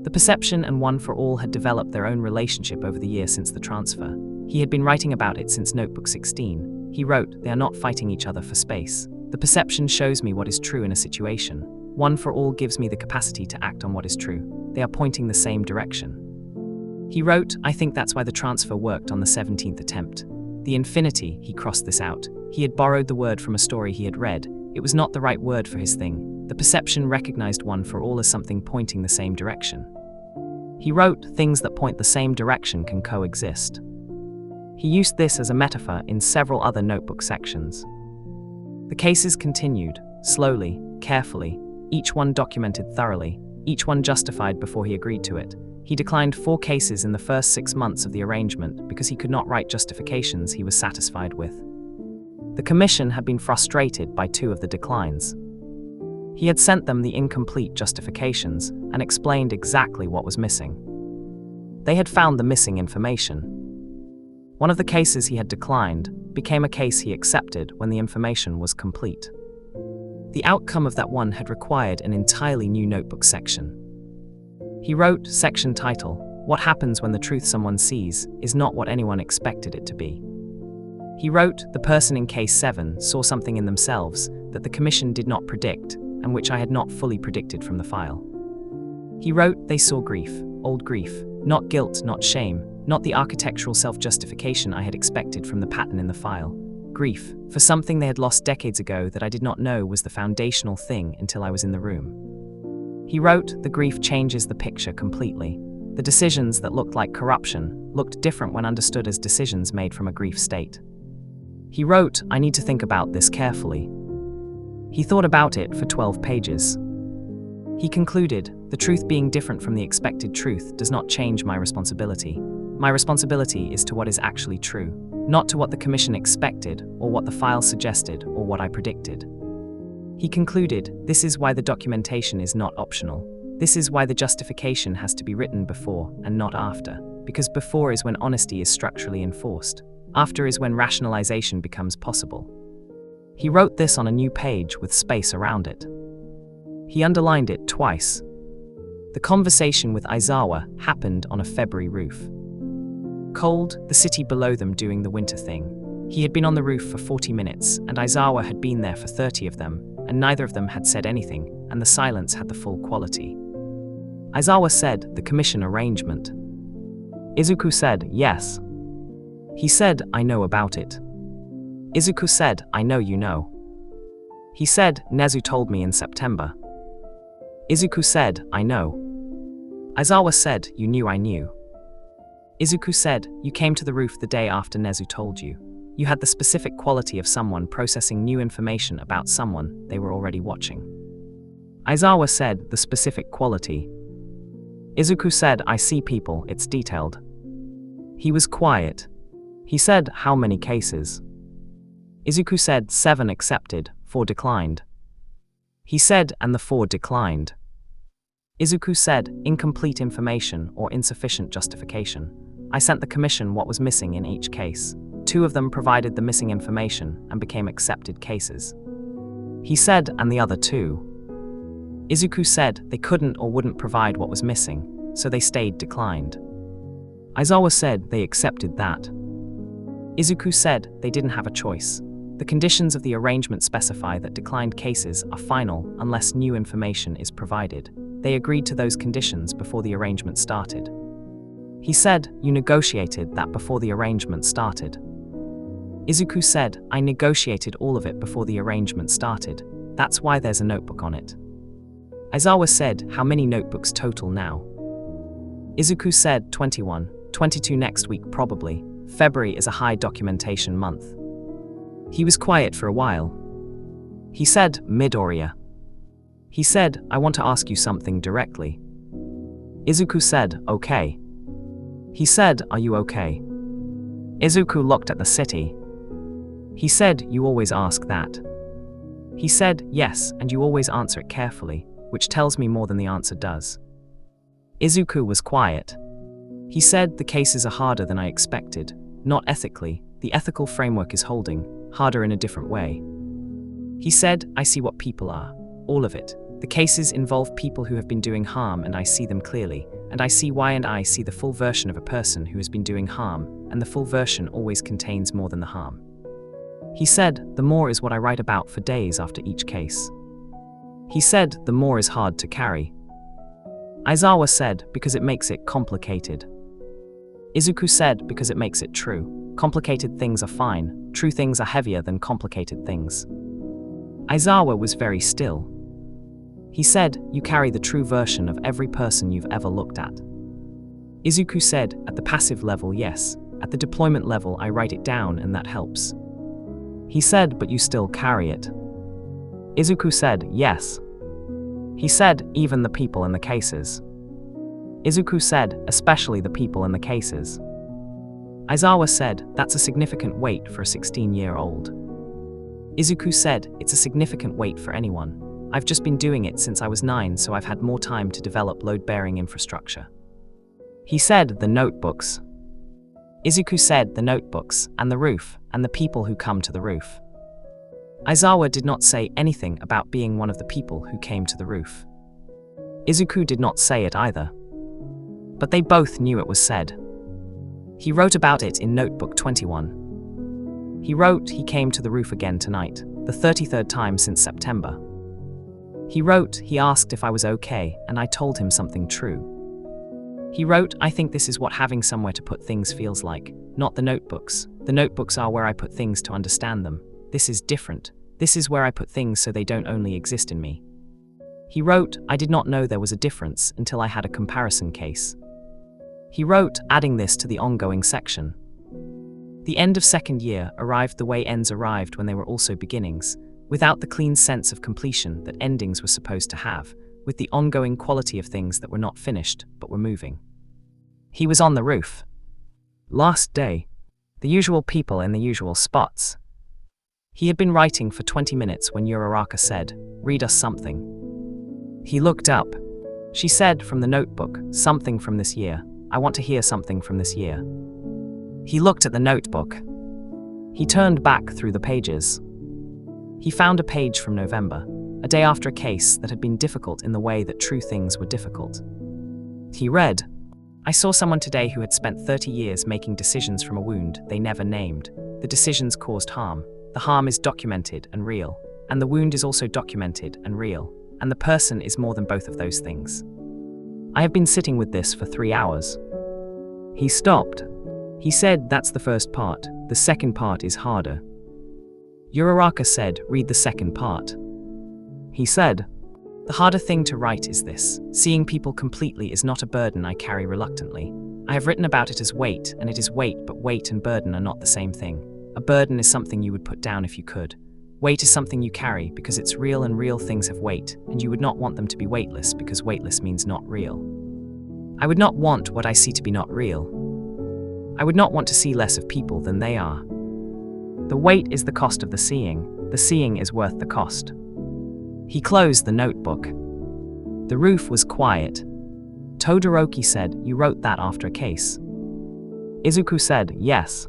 The perception and one for all had developed their own relationship over the year since the transfer. He had been writing about it since Notebook 16. He wrote, "They are not fighting each other for space. The perception shows me what is true in a situation. One for all gives me the capacity to act on what is true. They are pointing the same direction." He wrote, "I think that's why the transfer worked on the 17th attempt. The infinity," he crossed this out. He had borrowed the word from a story he had read. It was not the right word for his thing. The perception recognized one for all as something pointing the same direction. He wrote, "Things that point the same direction can coexist." He used this as a metaphor in several other notebook sections. The cases continued, slowly, carefully, each one documented thoroughly, each one justified before he agreed to it. He declined 4 cases in the first 6 months of the arrangement because he could not write justifications he was satisfied with. The commission had been frustrated by 2 of the declines. He had sent them the incomplete justifications and explained exactly what was missing. They had found the missing information. One of the cases he had declined became a case he accepted when the information was complete. The outcome of that one had required an entirely new notebook section. He wrote, section title, "What happens when the truth someone sees is not what anyone expected it to be." He wrote, "The person in case 7 saw something in themselves that the commission did not predict, and which I had not fully predicted from the file." He wrote, "They saw grief, old grief, not guilt, not shame, not the architectural self-justification I had expected from the pattern in the file. Grief, for something they had lost decades ago that I did not know was the foundational thing until I was in the room." He wrote, "The grief changes the picture completely. The decisions that looked like corruption looked different when understood as decisions made from a grief state." He wrote, "I need to think about this carefully." He thought about it for 12 pages. He concluded, "The truth being different from the expected truth does not change my responsibility. My responsibility is to what is actually true, not to what the commission expected, or what the file suggested, or what I predicted." He concluded, "This is why the documentation is not optional. This is why the justification has to be written before and not after, because before is when honesty is structurally enforced. After is when rationalization becomes possible. He wrote this on a new page with space around it. He underlined it twice. The conversation with Aizawa happened on a February roof. Cold, the city below them doing the winter thing. He had been on the roof for 40 minutes, and Aizawa had been there for 30 of them, and neither of them had said anything, and the silence had the full quality. Aizawa said, "The commission arrangement." Izuku said, "Yes." He said, "I know about it." Izuku said, "I know you know." He said, "Nezu told me in September." Izuku said, "I know." Aizawa said, "You knew I knew." Izuku said, "You came to the roof the day after Nezu told you. You had the specific quality of someone processing new information about someone they were already watching." Aizawa said, "The specific quality." Izuku said, "I see people, it's detailed." He was quiet. He said, "How many cases?" Izuku said, 7 accepted, 4 declined. He said, "And the 4 declined?" Izuku said, "Incomplete information or insufficient justification. I sent the commission what was missing in each case. 2 of them provided the missing information and became accepted cases." He said, "And the other 2?" Izuku said, "They couldn't or wouldn't provide what was missing, so they stayed declined." Aizawa said, "They accepted that." Izuku said, "They didn't have a choice. The conditions of the arrangement specify that declined cases are final unless new information is provided. They agreed to those conditions before the arrangement started." He said, "You negotiated that before the arrangement started." Izuku said, "I negotiated all of it before the arrangement started. That's why there's a notebook on it." Aizawa said, "How many notebooks total now?" Izuku said, 21, 22 next week probably. February is a high documentation month. He was quiet for a while. He said, "Midoriya." He said, "I want to ask you something directly." Izuku said, "Okay." He said, "Are you okay?" Izuku looked at the city. He said, "You always ask that." He said, "Yes, and you always answer it carefully, which tells me more than the answer does." Izuku was quiet. He said, "The cases are harder than I expected. Not ethically, the ethical framework is holding, harder in a different way." He said, "I see what people are. All of it. The cases involve people who have been doing harm and I see them clearly, and I see why, and I see the full version of a person who has been doing harm, and the full version always contains more than the harm." He said, "The more is what I write about for days after each case." He said, "The more is hard to carry." Aizawa said, "Because it makes it complicated." Izuku said, "Because it makes it true. Complicated things are fine, true things are heavier than complicated things." Aizawa was very still. He said, "You carry the true version of every person you've ever looked at." Izuku said, "At the passive level, yes. At the deployment level, I write it down and that helps." He said, "But you still carry it." Izuku said, "Yes." He said, "Even the people in the cases." Izuku said, "Especially the people in the cases." Aizawa said, "That's a significant weight for a 16-year-old. Izuku said, "It's a significant weight for anyone. I've just been doing it since I was 9, so I've had more time to develop load-bearing infrastructure." He said, "The notebooks." Izuku said, "The notebooks, and the roof, and the people who come to the roof." Aizawa did not say anything about being one of the people who came to the roof. Izuku did not say it either. But they both knew it was said. He wrote about it in Notebook 21. He wrote, "He came to the roof again tonight, the 33rd time since September." He wrote, "He asked if I was okay, and I told him something true." He wrote, "I think this is what having somewhere to put things feels like, not the notebooks. The notebooks are where I put things to understand them. This is different. This is where I put things so they don't only exist in me." He wrote, "I did not know there was a difference until I had a comparison case." He wrote, adding this to the ongoing section. "The end of second year arrived the way ends arrived when they were also beginnings, without the clean sense of completion that endings were supposed to have, with the ongoing quality of things that were not finished, but were moving." He was on the roof. Last day. The usual people in the usual spots. He had been writing for 20 minutes when Uraraka said, "Read us something." He looked up. She said from the notebook, "Something from this year." I want to hear something from this year. He looked at the notebook. He turned back through the pages. He found a page from November, a day after a case that had been difficult in the way that true things were difficult. He read, I saw someone today who had spent 30 years making decisions from a wound they never named. The decisions caused harm. The harm is documented and real. And the wound is also documented and real. And the person is more than both of those things. I have been sitting with this for 3 hours. He stopped. He said, that's the first part. The second part is harder. Uraraka said, read the second part. He said, the harder thing to write is this. Seeing people completely is not a burden I carry reluctantly. I have written about it as weight, and it is weight, but weight and burden are not the same thing. A burden is something you would put down if you could. Weight is something you carry because it's real, and real things have weight, and you would not want them to be weightless because weightless means not real. I would not want what I see to be not real. I would not want to see less of people than they are. The weight is the cost of the seeing. The seeing is worth the cost. He closed the notebook. The roof was quiet. Todoroki said, you wrote that after a case. Izuku said, yes.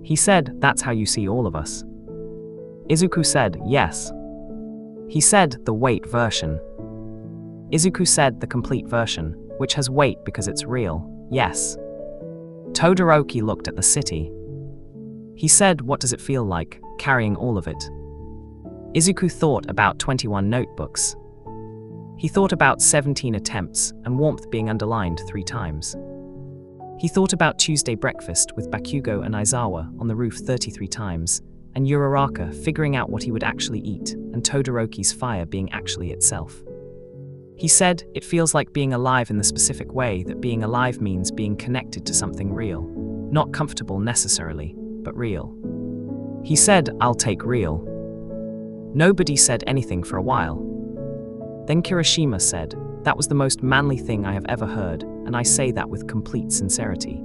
He said, that's how you see all of us. Izuku said, yes. He said, the weight version. Izuku said, the complete version, which has weight because it's real, yes. Todoroki looked at the city. He said, what does it feel like, carrying all of it? Izuku thought about 21 notebooks. He thought about 17 attempts and warmth being underlined 3 times. He thought about Tuesday breakfast with Bakugo and Aizawa on the roof 33 times, and Uraraka figuring out what he would actually eat, and Todoroki's fire being actually itself. He said, it feels like being alive in the specific way that being alive means being connected to something real. Not comfortable necessarily, but real. He said, I'll take real. Nobody said anything for a while. Then Kirishima said, that was the most manly thing I have ever heard, and I say that with complete sincerity.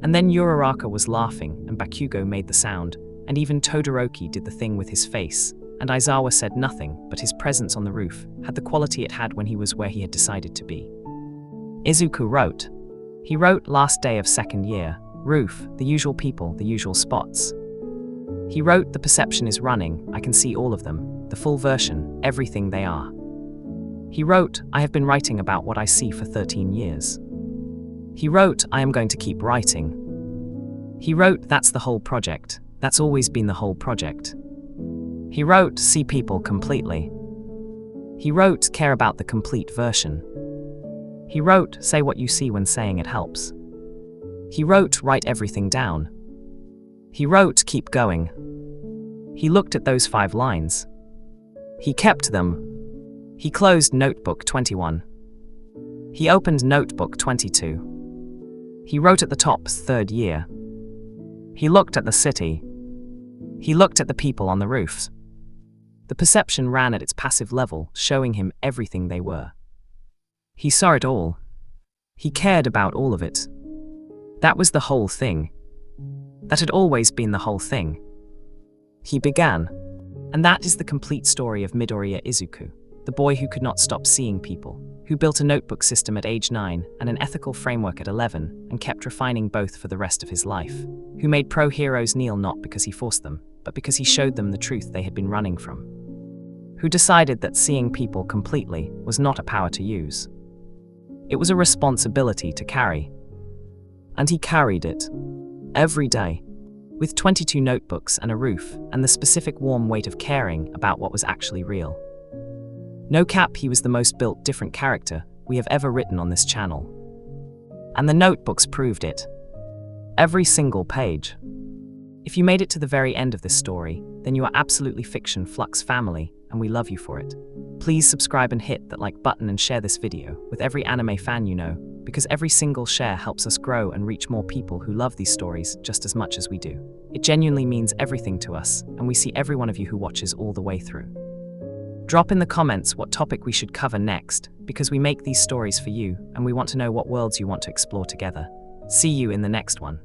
And then Uraraka was laughing, and Bakugo made the sound, and even Todoroki did the thing with his face, and Aizawa said nothing, but his presence on the roof had the quality it had when he was where he had decided to be. Izuku wrote. He wrote last day of second year, roof, the usual people, the usual spots. He wrote, the perception is running, I can see all of them, the full version, everything they are. He wrote, I have been writing about what I see for 13 years. He wrote, I am going to keep writing. He wrote, that's the whole project, that's always been the whole project. He wrote, see people completely. He wrote, care about the complete version. He wrote, say what you see when saying it helps. He wrote, write everything down. He wrote, keep going. He looked at those 5 lines. He kept them. He closed notebook 21. He opened notebook 22. He wrote at the top, 3rd year. He looked at the city. He looked at the people on the roofs. The perception ran at its passive level, showing him everything they were. He saw it all. He cared about all of it. That was the whole thing. That had always been the whole thing. He began. And that is the complete story of Midoriya Izuku, the boy who could not stop seeing people, who built a notebook system at age 9 and an ethical framework at 11 and kept refining both for the rest of his life, who made pro-heroes kneel not because he forced them, but because he showed them the truth they had been running from, who decided that seeing people completely was not a power to use. It was a responsibility to carry. And he carried it. Every day. With 22 notebooks and a roof, and the specific warm weight of caring about what was actually real. No cap, he was the most built different character we have ever written on this channel. And the notebooks proved it. Every single page. If you made it to the very end of this story, then you are absolutely Fiction Flux family, and we love you for it. Please subscribe and hit that like button and share this video with every anime fan you know, because every single share helps us grow and reach more people who love these stories just as much as we do. It genuinely means everything to us, and we see every one of you who watches all the way through. Drop in the comments what topic we should cover next, because we make these stories for you, and we want to know what worlds you want to explore together. See you in the next one.